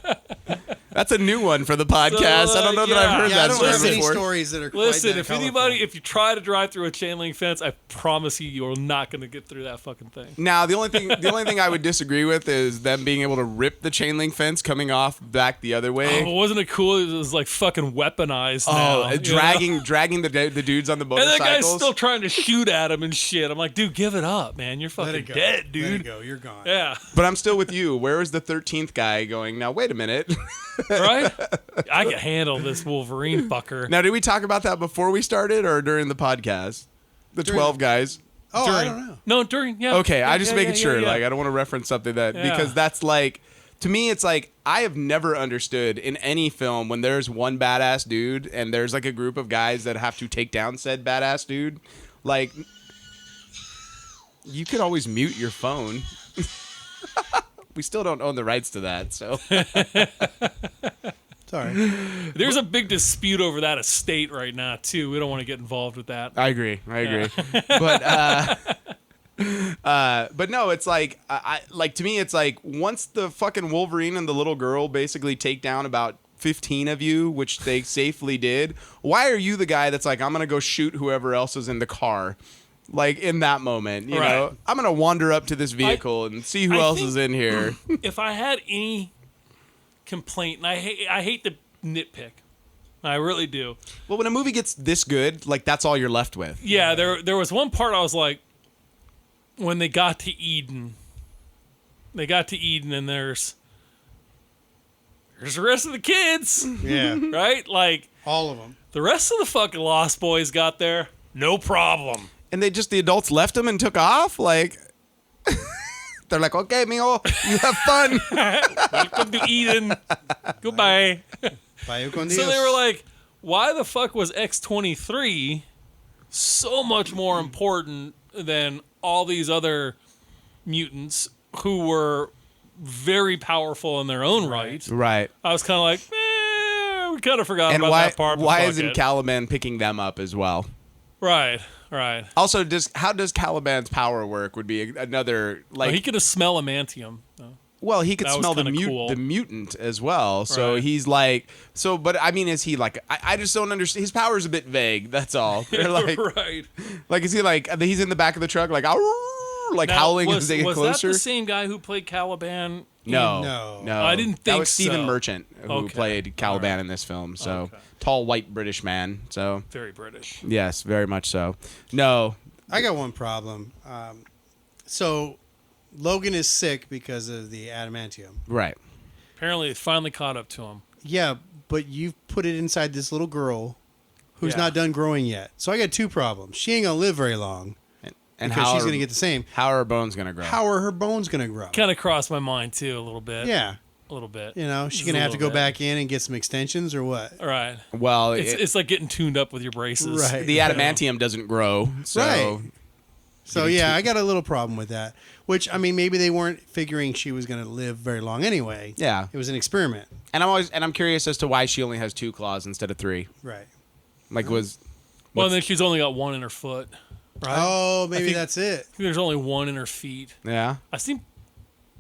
That's a new one for the podcast. So, I don't know that I've heard Yeah, I that don't have story any before. stories that are quite Listen, that if colorful. if you try to drive through a chain link fence, I promise you're not going to get through that fucking thing. Now, the only thing I would disagree with is them being able to rip the chain link fence coming off back the other way. Oh, wasn't it cool? It was like fucking weaponized. now, you know? dragging the dudes on the And motorcycles. that guy's still trying to shoot at him and shit. I'm like, dude, give it up, man. You're Let fucking it go. dead, Let it dude. go. You're gone. Yeah, But I'm still with you. Where is the 13th guy going? Now, wait a minute. right? I can handle this Wolverine fucker. Now, did we talk about that before we started or during the podcast? The 12 guys. Oh, I During- don't know. No, during, yeah. Okay, yeah, I just yeah, making yeah, sure. yeah. Like, I don't want to reference something that Yeah. because that's like, to me, it's like I have never understood in any film when there's one badass dude and there's like a group of guys that have to take down said badass dude. Like, you could always mute your phone. We still don't own the rights to that, so Sorry. There's a big dispute over that estate right now, too. We don't want to get involved with that. I agree. But no, it's like I like to me, it's like once the fucking Wolverine and the little girl basically take down about 15 of you, which they safely did. Why are you the guy that's like, I'm gonna go shoot whoever else is in the car? Like in that moment, you Right. know, I'm gonna wander up to this vehicle and see who I else think- is in here. If I had any complaint, and I hate to nitpick, I really do. Well, when a movie gets this good, like that's all you're left with. Yeah, there was one part I was like, when they got to Eden, and there's the rest of the kids, Yeah. right? Like All of them. the rest of the fucking Lost Boys got there, no problem. And the adults left them and took off. Like they're like, okay, mijo, you have fun. Welcome to Eden. Goodbye. Vaya con So Dios. they were like, why the fuck was X-23 so much more important than all these other mutants who were very powerful in their own right? Right. I was kind of like, we kind of forgot And about why that part. but why fuck isn't it. Caliban picking them up as well? Right. Also, how does Caliban's power work? Would be another like. Well, he could have smell adamantium. Well, he could That was smell the kinda cool. the mutant as well. So Right. he's like, but I mean, is he like? I just don't understand. His power is a bit vague. That's all. They're like, right. like is he like? He's in the back of the truck, like, "Arr!" like Now, howling was, as they get was closer. that the same guy who played Caliban? No. I didn't That think was Stephen so. Merchant who Okay. played Caliban All right. in this film. So Okay. tall white British man. So Very British. yes, very much so. No. I got one problem. So Logan is sick because of the adamantium. Right. Apparently, it finally caught up to him. Yeah, but you've put it inside this little girl who's Yeah. not done growing yet. So I got two problems. She ain't gonna live very long And because how she's are- gonna get the same. How are her bones gonna grow? How are her bones gonna grow? Kind of crossed my mind too, a little bit. Yeah, A little bit. you know, she's Just gonna a have to little go bit. back in and get some extensions or what? All right. Well, It's like getting tuned up with your braces. Right. the adamantium doesn't grow. So Right. So yeah, I got a little problem with that. Which I mean, maybe they weren't figuring she was gonna live very long anyway. Yeah. It was an experiment. And I'm curious as to why she only has 2 claws instead of 3. Right. Like Well, what's- then she's only got one in her foot. Right? Oh, maybe think- that's it. I think there's only one in her feet. yeah. I seen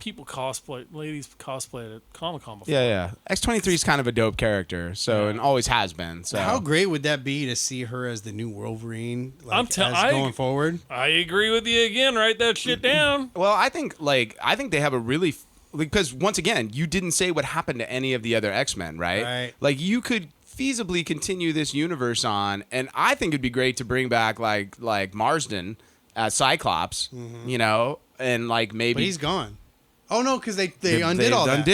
ladies cosplay at Comic-Con before. Yeah. X-23 is kind of a dope character, so and always has been. So How great would that be to see her as the new Wolverine? I'm going forward. I agree with you again. Write that shit down. Well, I think they have a really because once again, you didn't say what happened to any of the other X-Men, right? Right. Like you could feasibly continue this universe on, and I think it'd be great to bring back like Marsden as Cyclops, you know, and like maybe But he's gone. Oh no, because they undid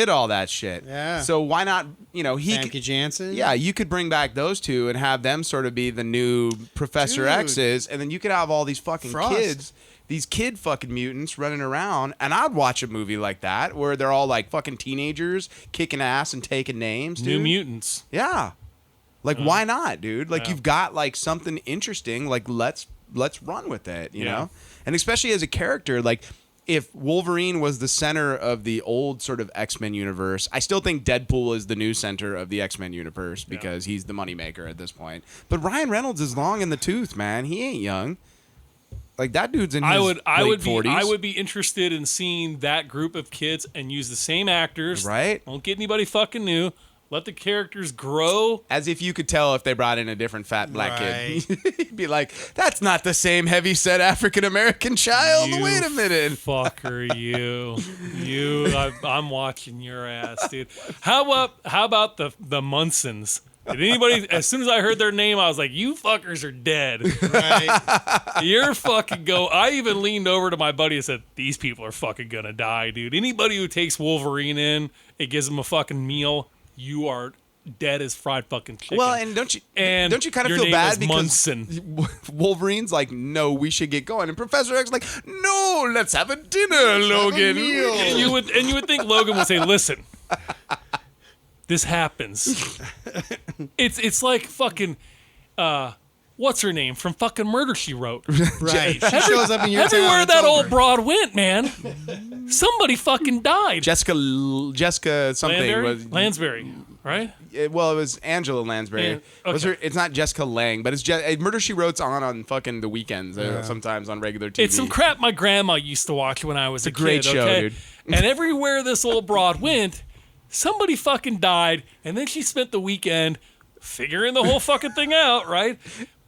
all that shit. Yeah. So why not? You know, Famke Janssen. Yeah, you could bring back those two and have them sort of be the new Professor Dude. X's, and then you could have all these fucking Frost. kids, these kid fucking mutants running around, and I'd watch a movie like that where they're all like fucking teenagers kicking ass and taking names. Dude. New Mutants. Yeah. Like why not, dude? Like Yeah. you've got like something interesting. Like let's run with it, you Yeah. know? And especially as a character, like if Wolverine was the center of the old sort of X-Men universe, I still think Deadpool is the new center of the X-Men universe because he's the moneymaker at this point. But Ryan Reynolds is long in the tooth, man. He ain't young. Like that dude's in his late 40s. I would be interested in seeing that group of kids and use the same actors. Right. Don't get anybody fucking new. Let the characters grow. As if you could tell if they brought in a different fat black Right. kid. You'd be like, that's not the same heavy-set African-American child. You Wait a minute. Fucker, I'm watching your ass, dude. How about the Munsons? Did anybody? As soon as I heard their name, I was like, "You fuckers are dead. Right. You're fucking go." I even leaned over to my buddy and said, "These people are fucking gonna die, dude. Anybody who takes Wolverine in, it gives them a fucking meal. You are dead as fried fucking chicken." Well, and don't you kind of your feel name bad is because Munson. Wolverine's like, no, we should get going, and Professor X is like, no, let's have a dinner, Logan. And you would think Logan would say, "Listen, this happens." It's like fucking what's her name from fucking Murder She Wrote. Right. She shows up in your town. Everywhere it's that over. old broad went, man, somebody fucking died. Jessica something Lansbury, right? it was Angela Lansbury. Yeah, okay. Was her? It's not Jessica Lange, but it's Murder She Wrote's on fucking the weekends sometimes on regular TV. It's some crap my grandma used to watch when I was a great kid. show, Okay? dude. And everywhere this old broad went, somebody fucking died, and then she spent the weekend figuring the whole fucking thing out, right?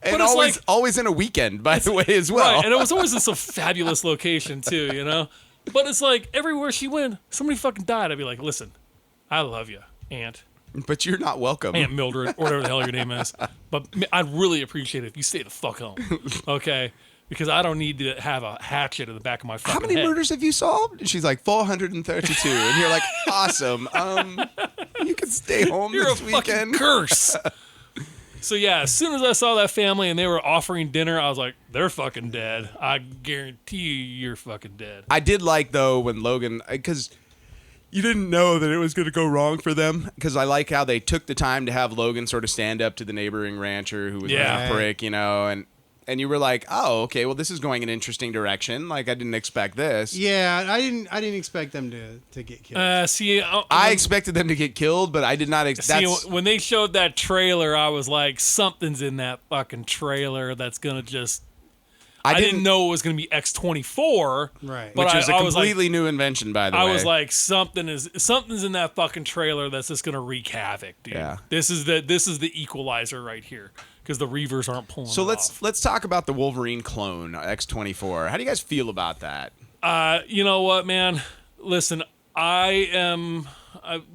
And But it's always in a weekend, by the way, as well. Right, and it was always in some fabulous location too, you know. But it's like everywhere she went, somebody fucking died. I'd be like, "Listen, I love you, Aunt But you're not welcome. Mildred, or whatever the hell your name is. But I'd really appreciate it if you stay the fuck home, okay? Because I don't need to have a hatchet in the back of my fucking How many head." murders have you solved? She's like 432, and you're like, awesome. You can stay home You're this a fucking weekend. curse. So yeah, as soon as I saw that family and they were offering dinner, I was like, "They're fucking dead. I guarantee you're fucking dead." I did like though when Logan, because you didn't know that it was going to go wrong for them. Because I like how they took the time to have Logan sort of stand up to the neighboring rancher who was Yeah. a prick, you know, and you were like, oh, okay, well this is going in an interesting direction. Like I didn't expect this. Yeah, I didn't expect them to get killed. See, I expected them to get killed, but I did not expect. See, when they showed that trailer, I was like, something's in that fucking trailer that's gonna just. I didn't know it was gonna be X-24, Right. But which is a I was like, completely new invention, by the way. I was like, something's in that fucking trailer that's just gonna wreak havoc, dude. Yeah. This is the equalizer right here because the Reavers aren't pulling. So it off. let's talk about the Wolverine clone X-24. How do you guys feel about that? You know what, man? Listen, I've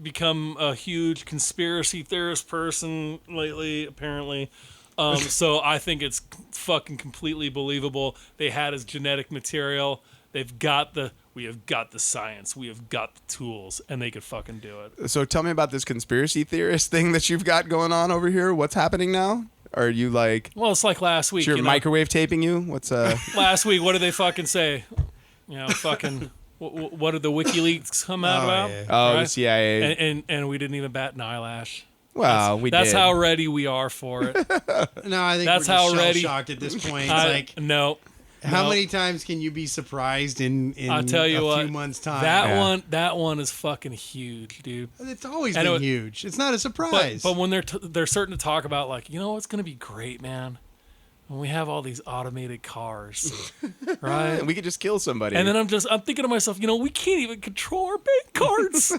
become a huge conspiracy theorist person lately, apparently. So I think it's fucking completely believable. They had his genetic material. We have got the science. We have got the tools, and they could fucking do it. So tell me about this conspiracy theorist thing that you've got going on over here. What's happening now? Are you like? Well, it's like last week. Is your microwave taping you? What's Last week, what did they fucking say? You know, fucking. What did the WikiLeaks come out about? yeah. Oh, Right? the CIA. And we didn't even bat an eyelash. Well, That's did. how ready we are for it. No, I think That's we're how just ready- shocked at this point. It's No. how many times can you be surprised in I'll tell you a what, few months' time? That one is fucking huge, dude. It's always And been it- huge. It's not a surprise. But when they're starting to talk about, like, you know what's gonna be great, man? and we have all these automated cars, right? And we could just kill somebody. And then I'm thinking to myself, we can't even control our bank cards.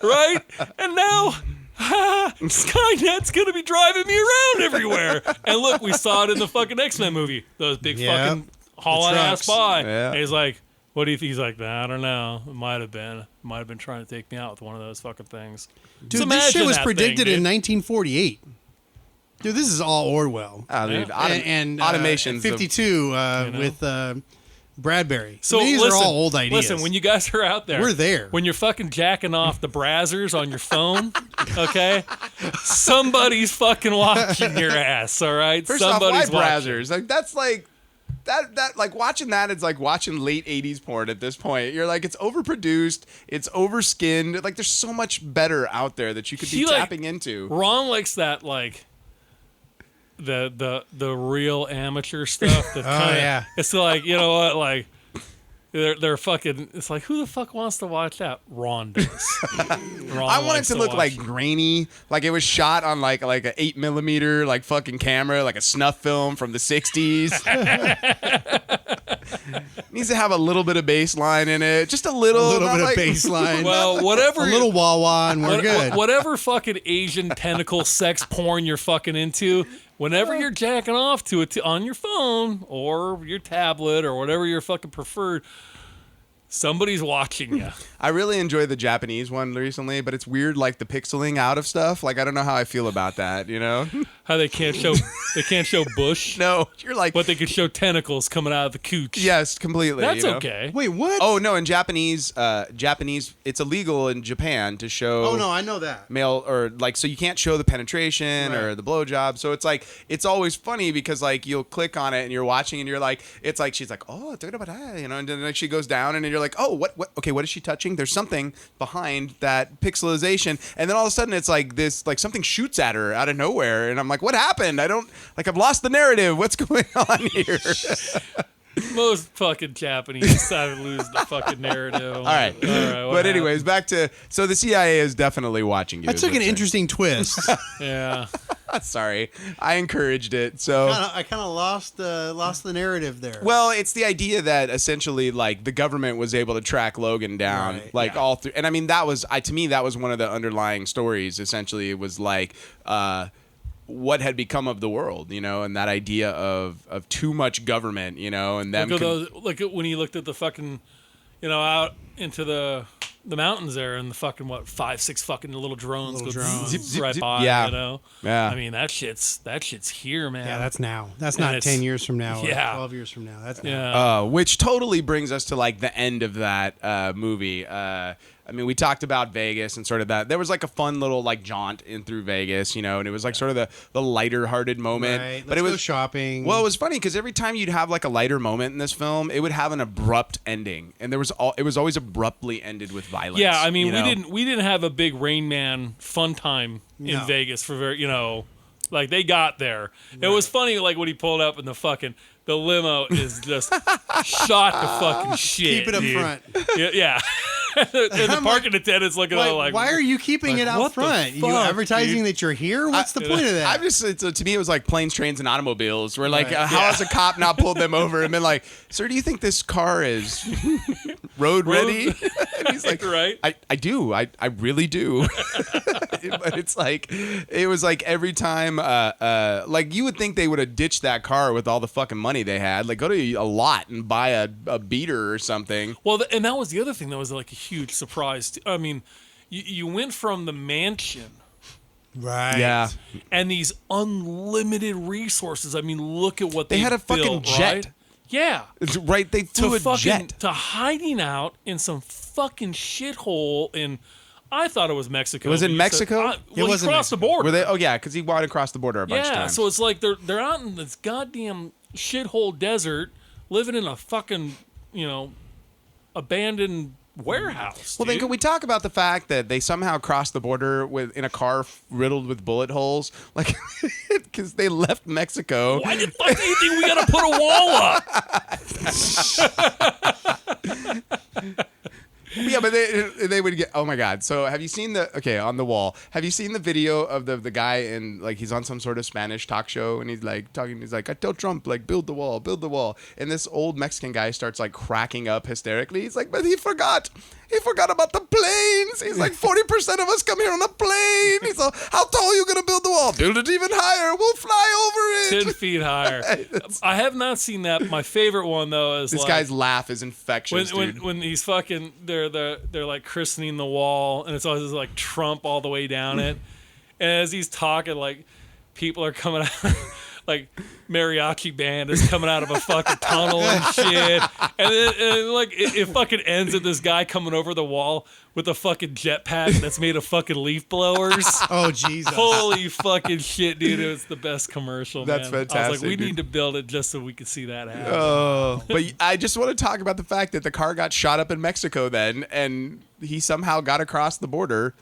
Right? And now Skynet's going to be driving me around everywhere. And look, we saw it in the fucking X-Men movie. Those big fucking hauling ass by. Yeah. And he's like, what do you think? He's like, I don't know. It might have been. Trying to take me out with one of those fucking things. Dude, this shit was predicted in 1948. Dude, this is all Orwell. Oh, dude, And automations. 52 with Bradbury. So these are all old ideas. Listen, when you guys are out there, we're there. When you're fucking jacking off the brazzers on your phone, okay? Somebody's fucking watching your ass, all right? First Somebody's off, why watching. brazzers? Like that's like that like watching that is like watching late 80s porn at this point. You're like, it's overproduced, it's overskinned. Like there's so much better out there that you could be tapping into. Ron likes that like the real amateur stuff. That yeah. It's like, you know what, like they're fucking. It's like, who the fuck wants to watch that? Ron does. I want it to look like grainy, like it was shot on like a 8mm like fucking camera, like a snuff film from the 60s. Needs to have a little bit of bass line in it, just a little bit like, of bass line. Well, whatever. A little wah-wah and we're good. Whatever fucking Asian tentacle sex porn you're fucking into, whenever you're jacking off to it on your phone or your tablet or whatever your fucking preferred, somebody's watching you. I really enjoyed the Japanese one recently, but it's weird, like the pixeling out of stuff. Like I don't know how I feel about that. You know, how they can't show bush. No, you're like, but they can show tentacles coming out of the cooch. Yes, completely. That's okay. Wait, what? Oh no, in Japanese, it's illegal in Japan to show. Oh no, I know that. Male or like, so you can't show the penetration or the blowjob. So it's like, it's always funny because like you'll click on it and you're watching and you're like, it's like she's like, oh, you know, and then like she goes down and then you're like, oh, what? Okay, what is she touching? There's something behind that pixelization, and then all of a sudden it's like this, like something shoots at her out of nowhere, and I'm like, what happened? I've lost the narrative. What's going on here? Most fucking Japanese decided to lose the fucking narrative. All right. But anyways, back to, so the CIA is definitely watching you. That took an interesting twist. Yeah. Sorry, I encouraged it. So I kind of lost the narrative there. Well, it's the idea that essentially, like, the government was able to track Logan down, all through. And I mean, that was, to me, that was one of the underlying stories. Essentially, it was like, what had become of the world, you know, and that idea of too much government, you know, and them. Like when he looked at the fucking, you know, out into the mountains there, and the fucking 5-6 fucking little drones go zip, zip, right zip. by, Yeah. you know. Yeah. I mean, that shit's here, man. Yeah, that's now. That's not 10 years from now. Or Yeah. 12 years from now. That's now. Yeah. Which totally brings us to like the end of that movie. I mean, we talked about Vegas and sort of that. There was like a fun little like jaunt in through Vegas, you know, and it was like sort of the lighter-hearted moment. Right. But it was go shopping. Well, it was funny because every time you'd have like a lighter moment in this film, it would have an abrupt ending, and it was always abruptly ended with violence. Yeah, I mean, you know? we didn't have a big Rain Man fun time in Vegas for very, you know, like they got there. Right. It was funny, like when he pulled up in the limo is just shot to fucking shit. Keep it up front. Yeah. And the parking attendant's looking at it like, why are you keeping it out front? You advertising that you're here? What's the point of that? I'm just, to me, it was like planes, trains, and automobiles. Where like, how has a cop not pulled them over and been like, sir, do you think this car is road ready? And he's like, right? I do. I really do. But it's like, it was like every time, like you would think they would have ditched that car with all the fucking money they had. Like go to a lot and buy a beater or something. Well, and that was the other thing that was like a huge surprise. I mean, you went from the mansion, right? Yeah, and these unlimited resources. I mean, look at what they had a built, fucking jet. Right? Yeah, it's right. They flew a jet to hiding out in some fucking shithole in. I thought it was Mexico. It was in Mexico? It was across the border. Were they? Oh yeah, because he walked across the border a bunch of times. So it's like they're out in this goddamn shithole desert, living in a fucking, you know, abandoned warehouse. Well, then can we talk about the fact that they somehow crossed the border in a car riddled with bullet holes, like because they left Mexico? Why the fuck do you think we gotta put a wall up? Yeah, but they would get. Oh my God! So have you seen on the wall? Have you seen the video of the guy and like he's on some sort of Spanish talk show and he's like talking. He's like, I tell Trump like build the wall, and this old Mexican guy starts like cracking up hysterically. He's like, but he forgot about the planes. He's like 40% of us come here on a plane. He's like, how tall are you gonna build the wall? Build it even higher. We'll fly over it. 10 feet higher. I have not seen that. My favorite one though is this guy's laugh is infectious, dude. When he's fucking, they're like christening the wall, and it's always like Trump all the way down it. And as he's talking, like people are coming out, like mariachi band is coming out of a fucking tunnel and shit. And like it fucking ends with this guy coming over the wall with a fucking jetpack that's made of fucking leaf blowers. Oh Jesus! Holy fucking shit, dude! It was the best commercial. That's man. fantastic. I was like, we dude. need to build it just so we could see that happen. Oh, but I just want to talk about the fact that the car got shot up in Mexico then, and he somehow got across the border.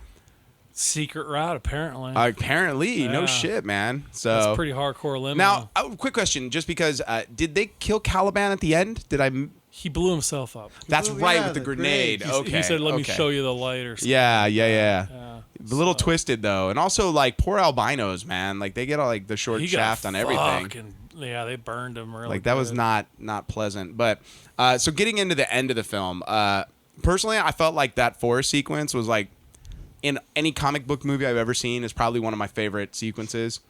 Secret route, apparently. Apparently, no Yeah. shit, man. So That's pretty hardcore limo. now, quick question: just because did they kill Caliban at the end? Did I? He blew himself up. That's blew- right yeah, with the the grenade. grenade. Okay, He said, "Let me okay. show you the light," or something. Yeah. Yeah. A little twisted though, and also like poor albinos, man. Like they get all like the short He got shaft on everything. Yeah, they burned him really. Like that was good. not pleasant. But so getting into the end of the film, personally, I felt like that forest sequence was like in any comic book movie I've ever seen is probably one of my favorite sequences.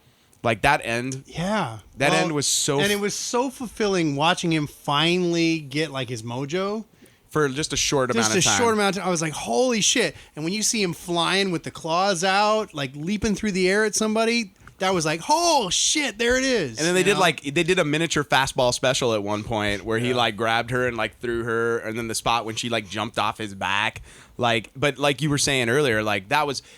Like that end. Yeah, That end was so and it was so fulfilling watching him finally get like his mojo. for just a short amount Just of a time. short amount of time. I was like, holy shit. And when you see him flying with the claws out, like leaping through the air at somebody, that was like, oh shit, there it is. And then they did a miniature fastball special at one point where he like grabbed her and like threw her, and then the spot when she like jumped off his back, like. But like you were saying earlier, like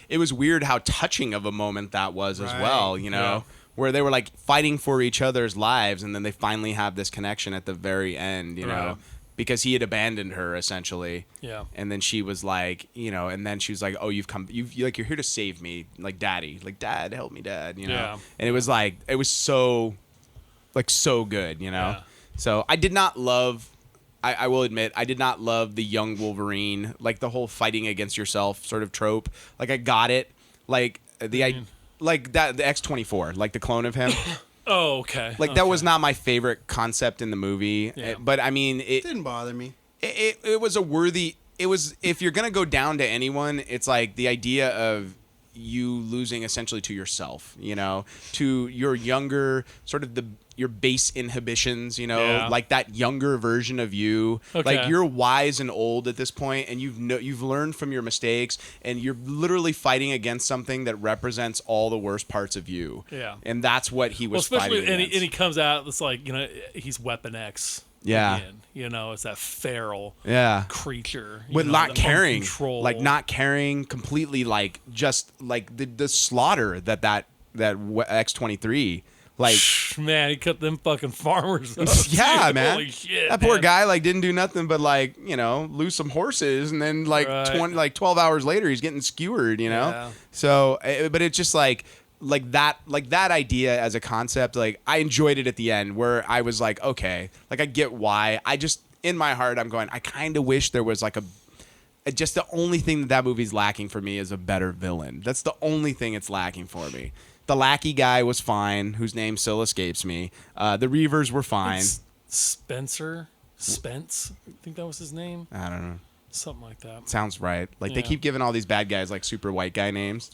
it was weird how touching of a moment that was as Right. well, you know, Yeah. where they were like fighting for each other's lives, and then they finally have this connection at the very end, you know. Right. Because he had abandoned her essentially, Yeah. and then she was like, you know, and then she was like, "Oh, you're here to save me, like daddy, like dad, help me, dad," you know. Yeah. And it was so good, you know. Yeah. So I did not love. I will admit, I did not love the young Wolverine, like the whole fighting against yourself sort of trope. Like I got it, like like that the X-24, like the clone of him. Oh, okay. Like that was not my favorite concept in the movie, Yeah. but I mean it didn't bother me. it was a worthy. It was, if you're gonna go down to anyone, it's like the idea of you losing essentially to yourself, you know, to your younger sort of your base inhibitions, you know, Yeah. like that younger version of you. Okay. Like you're wise and old at this point, and you've learned from your mistakes, and you're literally fighting against something that represents all the worst parts of you. Yeah. And that's what he was especially fighting against. and he comes out. It's like, you know, he's Weapon X. Yeah. Again. You know, it's that feral Yeah. creature. With you know, not the caring, uncontrolled. like not caring completely, like just like the slaughter that X-23, like Man, he cut them fucking farmers up. yeah, dude. man, Holy shit, that poor man. guy like didn't do nothing but like, you know, lose some horses, and then like Right. 12 hours later he's getting skewered, you know. Yeah. So, but it's just like that idea as a concept, like I enjoyed it at the end where I was like, okay, like I get why. I just in my heart I'm going, I kind of wish there was like just the only thing that movie's lacking for me is a better villain. That's the only thing it's lacking for me. The lackey guy was fine, whose name still escapes me. The Reavers were fine. Spence. I think that was his name. I don't know. Something like that. Sounds right. Like they Yeah. keep giving all these bad guys like super white guy names,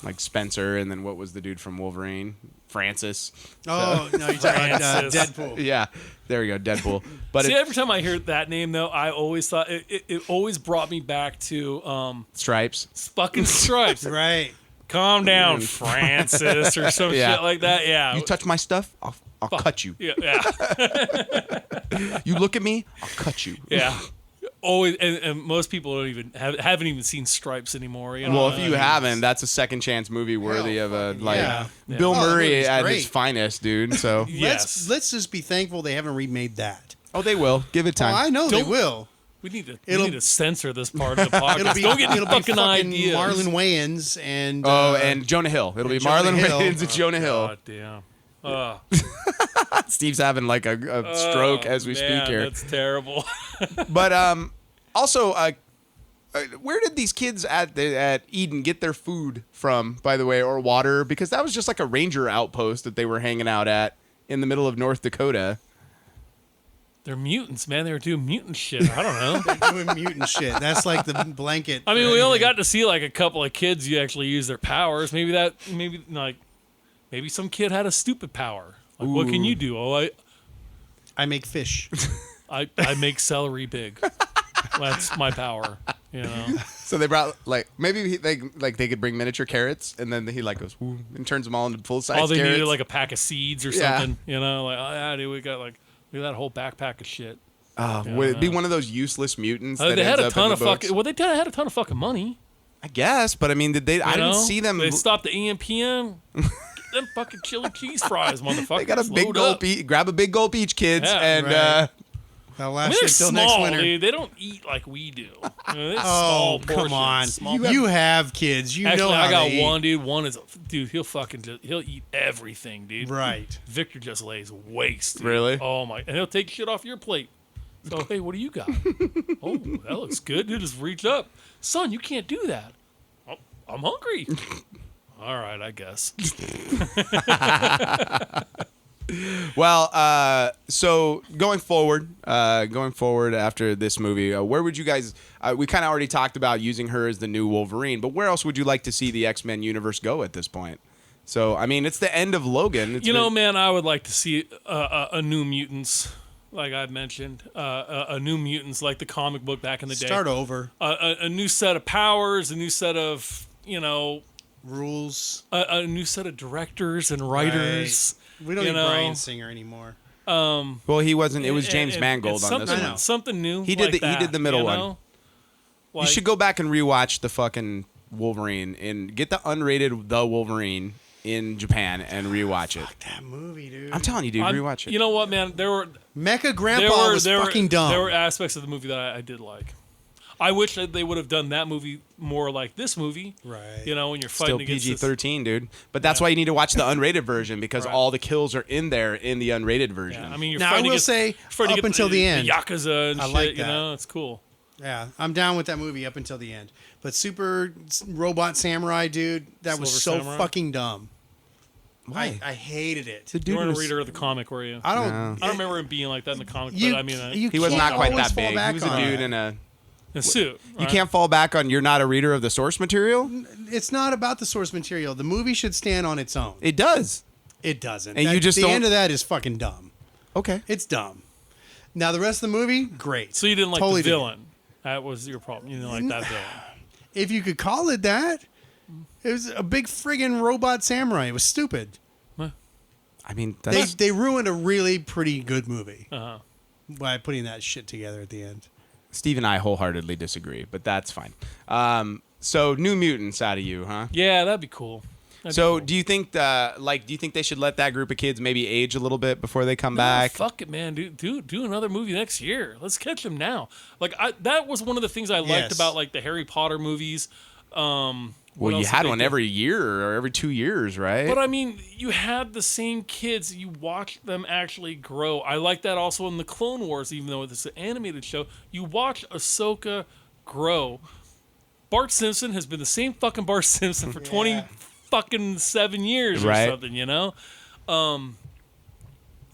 like Spencer, and then what was the dude from Wolverine? Francis. Oh no, you're talking about Francis. Deadpool. Yeah, there we go, Deadpool. But See, every time I hear that name, though, I always thought it always brought me back to Stripes. fucking Stripes. Right. Calm down, Francis, or some Yeah. shit like that. Yeah. You touch my stuff, I'll cut you. Yeah. You look at me, I'll cut you. Yeah. Always, and most people don't even haven't even seen Stripes anymore. You know? Well, if you haven't, that's a second chance movie worthy of a like yeah. Bill Oh, that Murray movie's at great. his finest, dude. So Yes. Let's just be thankful they haven't remade that. they will give it Oh, time. I know they Don't- will. we need to It'll- need to censor this part of the podcast. It'll be Don't get any it'll be fucking fucking ideas. Marlon Wayans and and Jonah Hill. It'll be Jonah Marlon Hill. Wayans and Jonah Hill. God damn. Steve's having like a stroke as we Man, speak here. That's terrible. But also, where did these kids at Eden get their food from, by the way, or water? Because that was just like a ranger outpost that they were hanging out at in the middle of North Dakota. They're mutants, man. They were doing mutant shit. I don't know. They're doing mutant shit. That's like the blanket. I mean, we only got to see like a couple of kids who actually use their powers. Maybe some kid had a stupid power. Like, what can you do? Oh, I make fish. I make celery big. That's my power. You know. So they brought maybe they could bring miniature carrots, and then he goes woo, and turns them all into full size. All they carrots. needed like a pack of seeds or something. You know, like oh yeah, dude, we got like look at that whole backpack of shit. Would it be one of those useless mutants? They had a ton of fucking. Well, they had a ton of fucking money. I guess, but I mean, did they? I didn't see them. They stopped the EMPM. Them fucking chili cheese fries, motherfucker. They got a big gulp. Grab a big gulp each, kids, and. That'll last you till next winter. Dude. They don't eat like we do. Small come on! Small You have kids. You Actually, know how I got they one dude. One is he'll eat everything, dude. Right. Victor just lays waste. Dude. Really? Oh my! And he'll take shit off your plate. So hey, what do you got? Oh, that looks good. Dude, just reach up, son. You can't do that. Oh, I'm hungry. All right, I guess. Well, so going forward after this movie, where would you guys? We kind of already talked about using her as the new Wolverine, but where else would you like to see the X-Men universe go at this point? So, I mean, it's the end of Logan. Man, I would like to see a New Mutants, like I mentioned, a New Mutants, like the comic book back in the day. Start over. A new set of powers, a new set of Rules. A new set of directors and writers. Right. We don't need Bryan Singer anymore. Well, he wasn't. It was James Mangold on this one. Something new. He did that, he did the middle one. You should go back and rewatch the fucking Wolverine and get the unrated The Wolverine in Japan and rewatch it. Fuck that movie, dude. I'm telling you, dude, rewatch it. You know what, man? Mecha Grandpa was fucking dumb. There were aspects of the movie that I did like. I wish that they would have done that movie more like this movie. Right. When you're fighting Still against PG-13, dude. But that's why you need to watch the unrated version because all the kills are in there in the unrated version. Yeah, I mean, you're now, fighting I will say, up until the end. The Yakuza and I shit, like that. It's cool. Yeah, I'm down with that movie up until the end. But Super Robot Samurai, dude, that was so fucking dumb. Why? I hated it. You weren't a reader of the comic, were you? I don't. I don't remember him being like that in the comic, but I mean, he was not quite that big. He was a dude in a suit. Right? You can't fall back on you're not a reader of the source material? It's not about the source material. The movie should stand on its own. It does. It doesn't. And you just the end of that is fucking dumb. Okay. It's dumb. Now the rest of the movie, great. So you didn't like totally the villain. That was your problem. You didn't like that villain. If you could call it that, it was a big friggin' robot samurai. It was stupid. I mean, they ruined a really pretty good movie by putting that shit together at the end. Steve and I wholeheartedly disagree, but that's fine. So New Mutants out of you, huh? Yeah, that'd be cool. Do you think they should let that group of kids maybe age a little bit before they come back? Fuck it, man. Do another movie next year. Let's catch them now. That was one of the things I liked about like the Harry Potter movies. Well, you had one every year or every 2 years, right? But I mean, you had the same kids. You watched them actually grow. I like that also in the Clone Wars, even though it's an animated show. You watch Ahsoka grow. Bart Simpson has been the same fucking Bart Simpson for 27 years or something,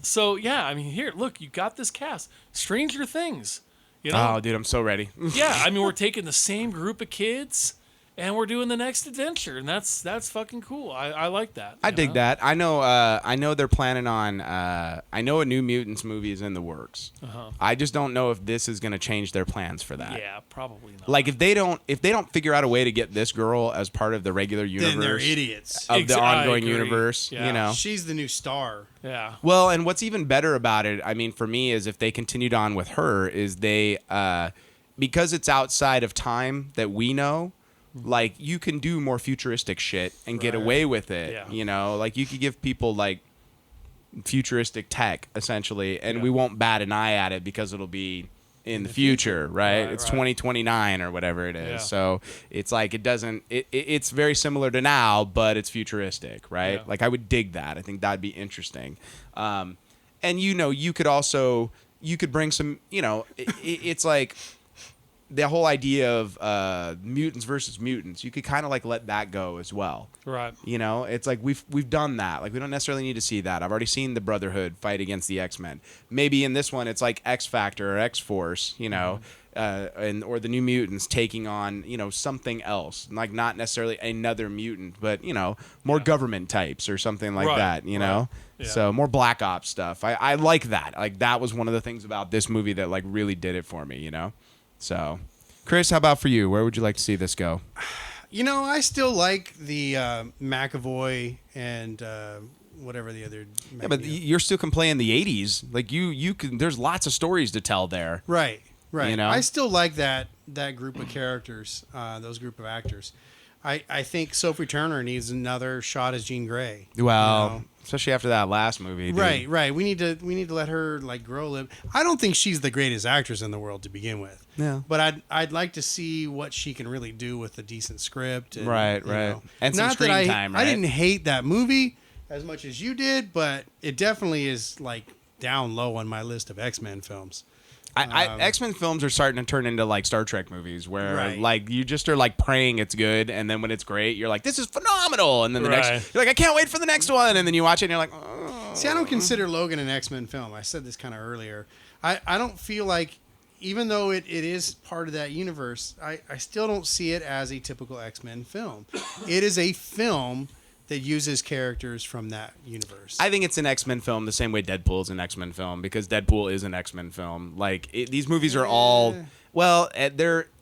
So yeah, I mean, here, look, you got this cast. Stranger Things, Oh, dude, I'm so ready. Yeah, I mean, we're taking the same group of kids. And we're doing the next adventure, and that's fucking cool. I like that. I dig that. I know they're planning on. I know a New Mutants movie is in the works. I just don't know if this is going to change their plans for that. Yeah, probably not. Like if they don't figure out a way to get this girl as part of the regular universe, then they're idiots of the ongoing universe. Yeah. She's the new star. Yeah. Well, and what's even better about it, I mean, for me, is if they continued on with her, is they because it's outside of time that we know. Like, you can do more futuristic shit and get away with it, Like, you could give people, like, futuristic tech, essentially, and we won't bat an eye at it because it'll be in the future, right? It's 2029 or whatever it is. Yeah. So, it's like, it's very similar to now, but it's futuristic, right? Yeah. Like, I would dig that. I think that'd be interesting. And, you could also, bring some, it's like... the whole idea of mutants versus mutants, you could kind of like let that go as well. Right. You know, it's like we've done that. Like we don't necessarily need to see that. I've already seen the Brotherhood fight against the X-Men. Maybe in this one it's like X Factor or X Force, you know, or the New Mutants taking on, you know, something else, like not necessarily another mutant, but you know, more government types or something like that. You know, so more Black Ops stuff. I like that. Like that was one of the things about this movie that like really did it for me. You know, so Chris, how about for you? Where would you like to see this go? You know, I still like the McAvoy and whatever the other. Yeah, but you're still playing the '80s. Like you can. There's lots of stories to tell there. Right. You know? I still like that group of characters, those group of actors. I think Sophie Turner needs another shot as Jean Grey. Well, you know? especially after that last movie. Dude. Right. We need to let her like grow a little. I don't think she's the greatest actress in the world to begin with. Yeah. But I'd like to see what she can really do with a decent script. And, Right. you know. And some Not screen that time, right? I didn't hate that movie as much as you did, but it definitely is like down low on my list of X-Men films. X-Men films are starting to turn into like Star Trek movies where Right. like you just are like praying it's good, and then when it's great you're like, this is phenomenal, and then the next you're like, I can't wait for the next one, and then you watch it and you're like, oh. See, I don't consider Logan an X-Men film. I said this kind of earlier. I don't feel like, even though it is part of that universe, I still don't see it as a typical X-Men film. It is a film that uses characters from that universe. I think it's an X-Men film the same way Deadpool is an X-Men film, because Deadpool is an X-Men film. Like these movies are all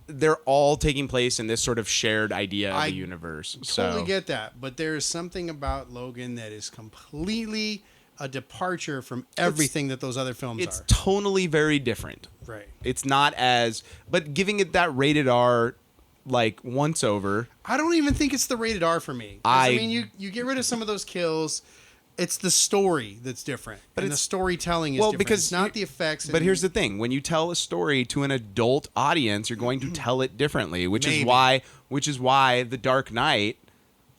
they're all taking place in this sort of shared idea of the universe. Totally get that, but there's something about Logan that is completely a departure from everything that those other films It's are. tonally very different. Right. It's not as, but giving it that rated R like once over. I don't even think it's the rated R for me. I mean, you get rid of some of those kills. It's the story that's different, but the storytelling is different. Because it's not the effects. But here's the thing: when you tell a story to an adult audience, you're going to tell it differently, which is why The Dark Knight,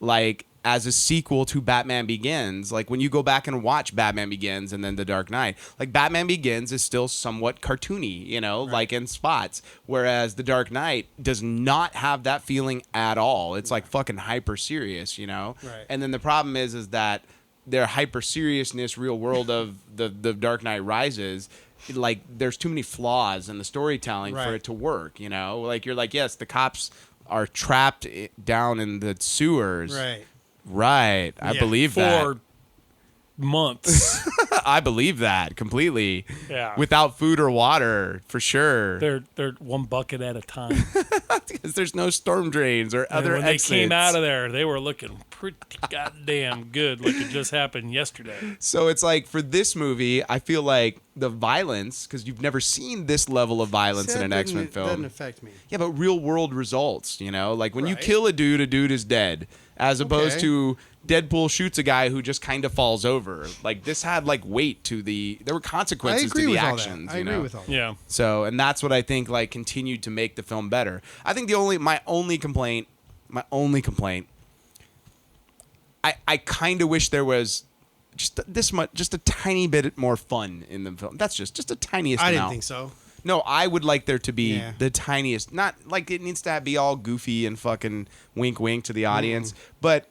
like as a sequel to Batman Begins, like when you go back and watch Batman Begins and then The Dark Knight, like Batman Begins is still somewhat cartoony, you know, like in spots, whereas The Dark Knight does not have that feeling at all. It's like fucking hyper serious, you know. Right. And then the problem is that their hyper seriousness real world of the Dark Knight Rises, like there's too many flaws in the storytelling for it to work, you know. Like you're like, yes, the cops are trapped down in the sewers, right. I believe that for months. I believe that completely. Yeah. Without food or water, for sure. They're one bucket at a time. Because there's no storm drains or other when exits. they came out of there, they were looking pretty goddamn good, like it just happened yesterday. So it's like, for this movie, I feel like the violence, because you've never seen this level of violence in an X-Men film. Doesn't affect me. Yeah, but real world results, you know? Like when you kill a dude is dead. As opposed to Deadpool shoots a guy who just kind of falls over. Like this had like weight to there were consequences to the actions. I agree with all that. Yeah. So, and that's what I think like continued to make the film better. I think my only complaint, I kind of wish there was just a tiny bit more fun in the film. That's just a tiniest amount. I didn't think so. No, I would like there to be the tiniest, not like it needs to be all goofy and fucking wink wink to the audience, but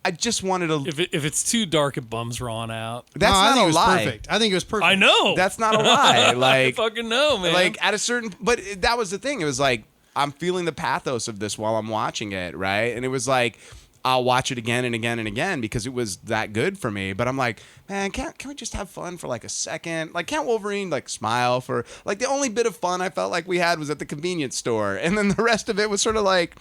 I just wanted to. If it's too dark, it bums Ron out. That's I think not it a was lie. perfect. I think it was perfect. I know. That's not a lie. Like, I fucking know, man. like at a certain, but that was the thing. It was like, I'm feeling the pathos of this while I'm watching it, right? And it was like, I'll watch it again and again and again because it was that good for me. But I'm like, man, can't we just have fun for like a second? Like, can't Wolverine like smile for like the only bit of fun I felt like we had was at the convenience store, and then the rest of it was sort of like.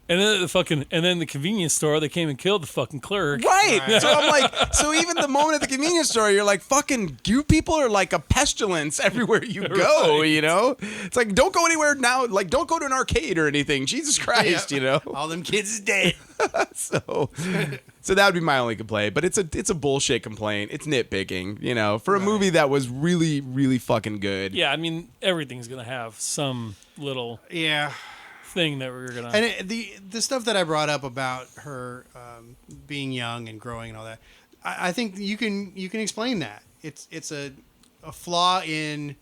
And then the convenience store, they came and killed the fucking clerk. Right. So I'm like, so even the moment at the convenience store, you're like, fucking, you people are like a pestilence everywhere you go, you know? It's like, don't go anywhere now. Like, don't go to an arcade or anything. Jesus Christ, you know? All them kids is dead. So that would be my only complaint. But it's a bullshit complaint. It's nitpicking, you know, for a movie that was really, really fucking good. Yeah, I mean, everything's going to have some little thing that we're gonna. And the stuff that I brought up about her being young and growing and all that, I think you can explain that. It's a flaw in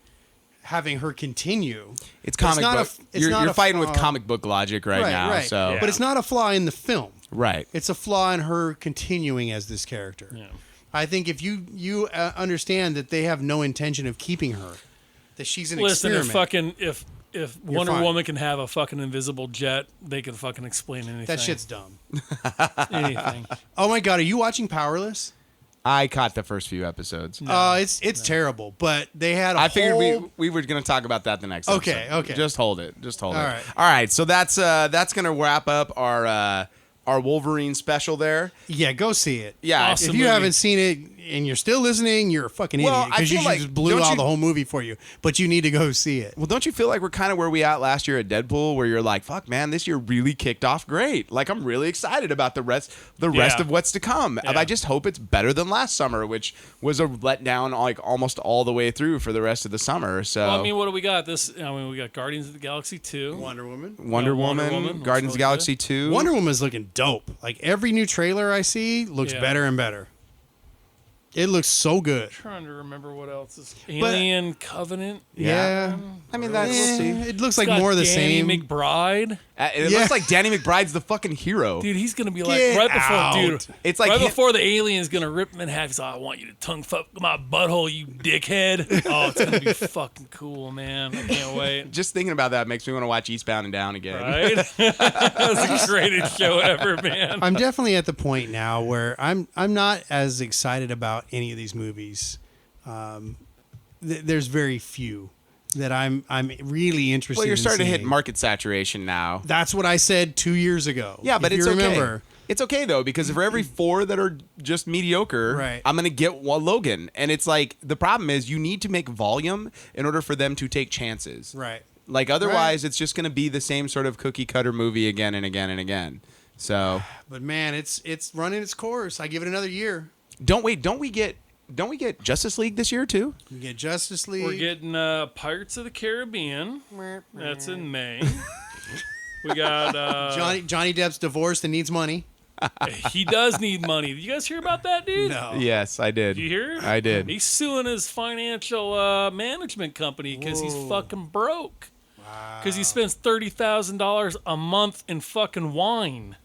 having her continue. It's But comic book. You're fighting with flaw. comic book logic right now. Right. So Yeah. But it's not a flaw in the film. right. It's a flaw in her continuing as this character. Yeah. I think if you understand that they have no intention of keeping her, that she's an experiment. If Wonder fine. Woman can have a fucking invisible jet, they can fucking explain anything. That shit's dumb. anything. Oh my god, are you watching Powerless? I caught the first few episodes. It's terrible, but they had a I figured whole... we were going to talk about that the next Okay, episode. okay. Just hold it. Just hold it. All right. All right. So that's going to wrap up our Wolverine special there. Yeah, go see it. Yeah. Awesome. If you movie. haven't seen it and you're still listening, you're a fucking Well, idiot I because feel you like- just blew don't out you- the whole movie for you. But you need to go see it. Well, don't you feel like we're kind of where we at last year at Deadpool, where you're like, "Fuck, man, this year really kicked off great. Like, I'm really excited about the rest of what's to come. Yeah. I just hope it's better than last summer, which was a letdown, like almost all the way through for the rest of the summer. So, Well, I mean, what do we got? We got Guardians of the Galaxy 2. Wonder Woman. Wonder Wonder Woman, Woman, Guardians of the looks really Galaxy 2. Wonder Woman's looking dope. Like every new trailer I see looks Yeah. better and better. It looks so good. Trying to remember what else is Alien Covenant. Yeah. I mean, we'll see. It looks It's like got more of the Danny same. McBride. It Yeah. looks like Danny McBride's the fucking hero. Dude, he's gonna be like Get right before, out. dude. It's like right him- before the alien's gonna rip him in half. He's like, "I want you to tongue fuck my butthole, you dickhead." Oh, it's gonna be fucking cool, man. I can't wait. Just thinking about that makes me want to watch Eastbound and Down again. Right? That's the greatest show ever, man. I'm definitely at the point now where I'm not as excited about any of these movies. There's very few that I'm really interested. Well, you're in starting to hit seeing. market saturation now. That's what I said 2 years ago. Yeah, but if it's you okay. remember. It's okay though, because for every 4 that are just mediocre, Right. I'm gonna get one Logan. And it's like the problem is you need to make volume in order for them to take chances. Right. Like otherwise, it's just gonna be the same sort of cookie cutter movie again and again and again. So But man, it's running its course. I give it another year. don't we get Justice League this year too? You get Justice League. We're getting Pirates of the Caribbean. That's in May. We got Johnny Depp's divorced and needs money. he does need money. Did you guys hear about that, dude? No. Yes, I did. Did you hear? I did. He's suing his financial management company because he's fucking broke. Because he spends $30,000 a month in fucking wine.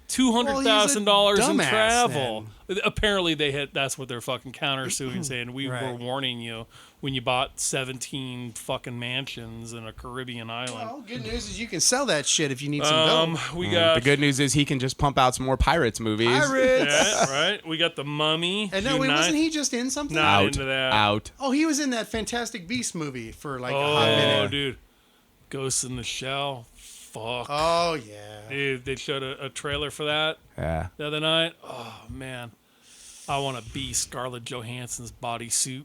$200,000 in dumbass, travel. Apparently, that's what they're fucking countersuing, saying we Right. were warning you when you bought 17 fucking mansions in a Caribbean island. Well, good news is you can sell that shit if you need some dough. We got The good news is he can just pump out some more Pirates movies. Pirates. yeah, right. We got the Mummy. And no, wait, wasn't he just in something? Not Out. into that. Out. Oh, he was in that Fantastic Beast movie for like a hot Oh, minute. dude, Ghost in the Shell. Fuck. Oh yeah. Dude, they showed a trailer for that Yeah. the other night. Oh man, I want to be Scarlett Johansson's bodysuit.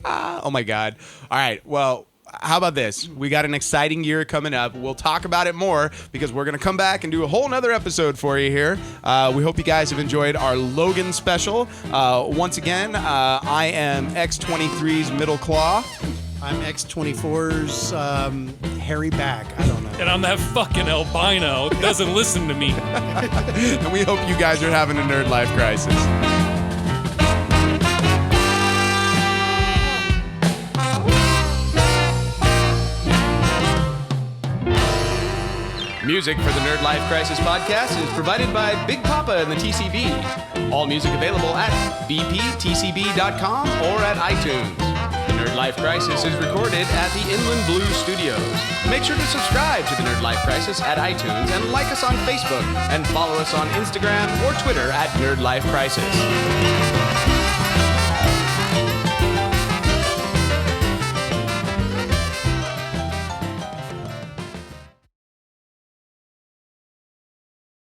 Oh my God. All right. Well, how about this? We got an exciting year coming up. We'll talk about it more because we're going to come back and do a whole nother episode for you here. We hope you guys have enjoyed our Logan special. Once again, I am X23's Middle Claw. I'm X24's hairy back. I don't know. And I'm that fucking albino that doesn't listen to me. And we hope you guys are having a nerd life crisis. Music for the Nerd Life Crisis podcast is provided by Big Papa and the TCB. All music available at bptcb.com or at iTunes. The Nerd Life Crisis is recorded at the Inland Blue Studios. Make sure to subscribe to the Nerd Life Crisis at iTunes and like us on Facebook and follow us on Instagram or Twitter at Nerd Life Crisis.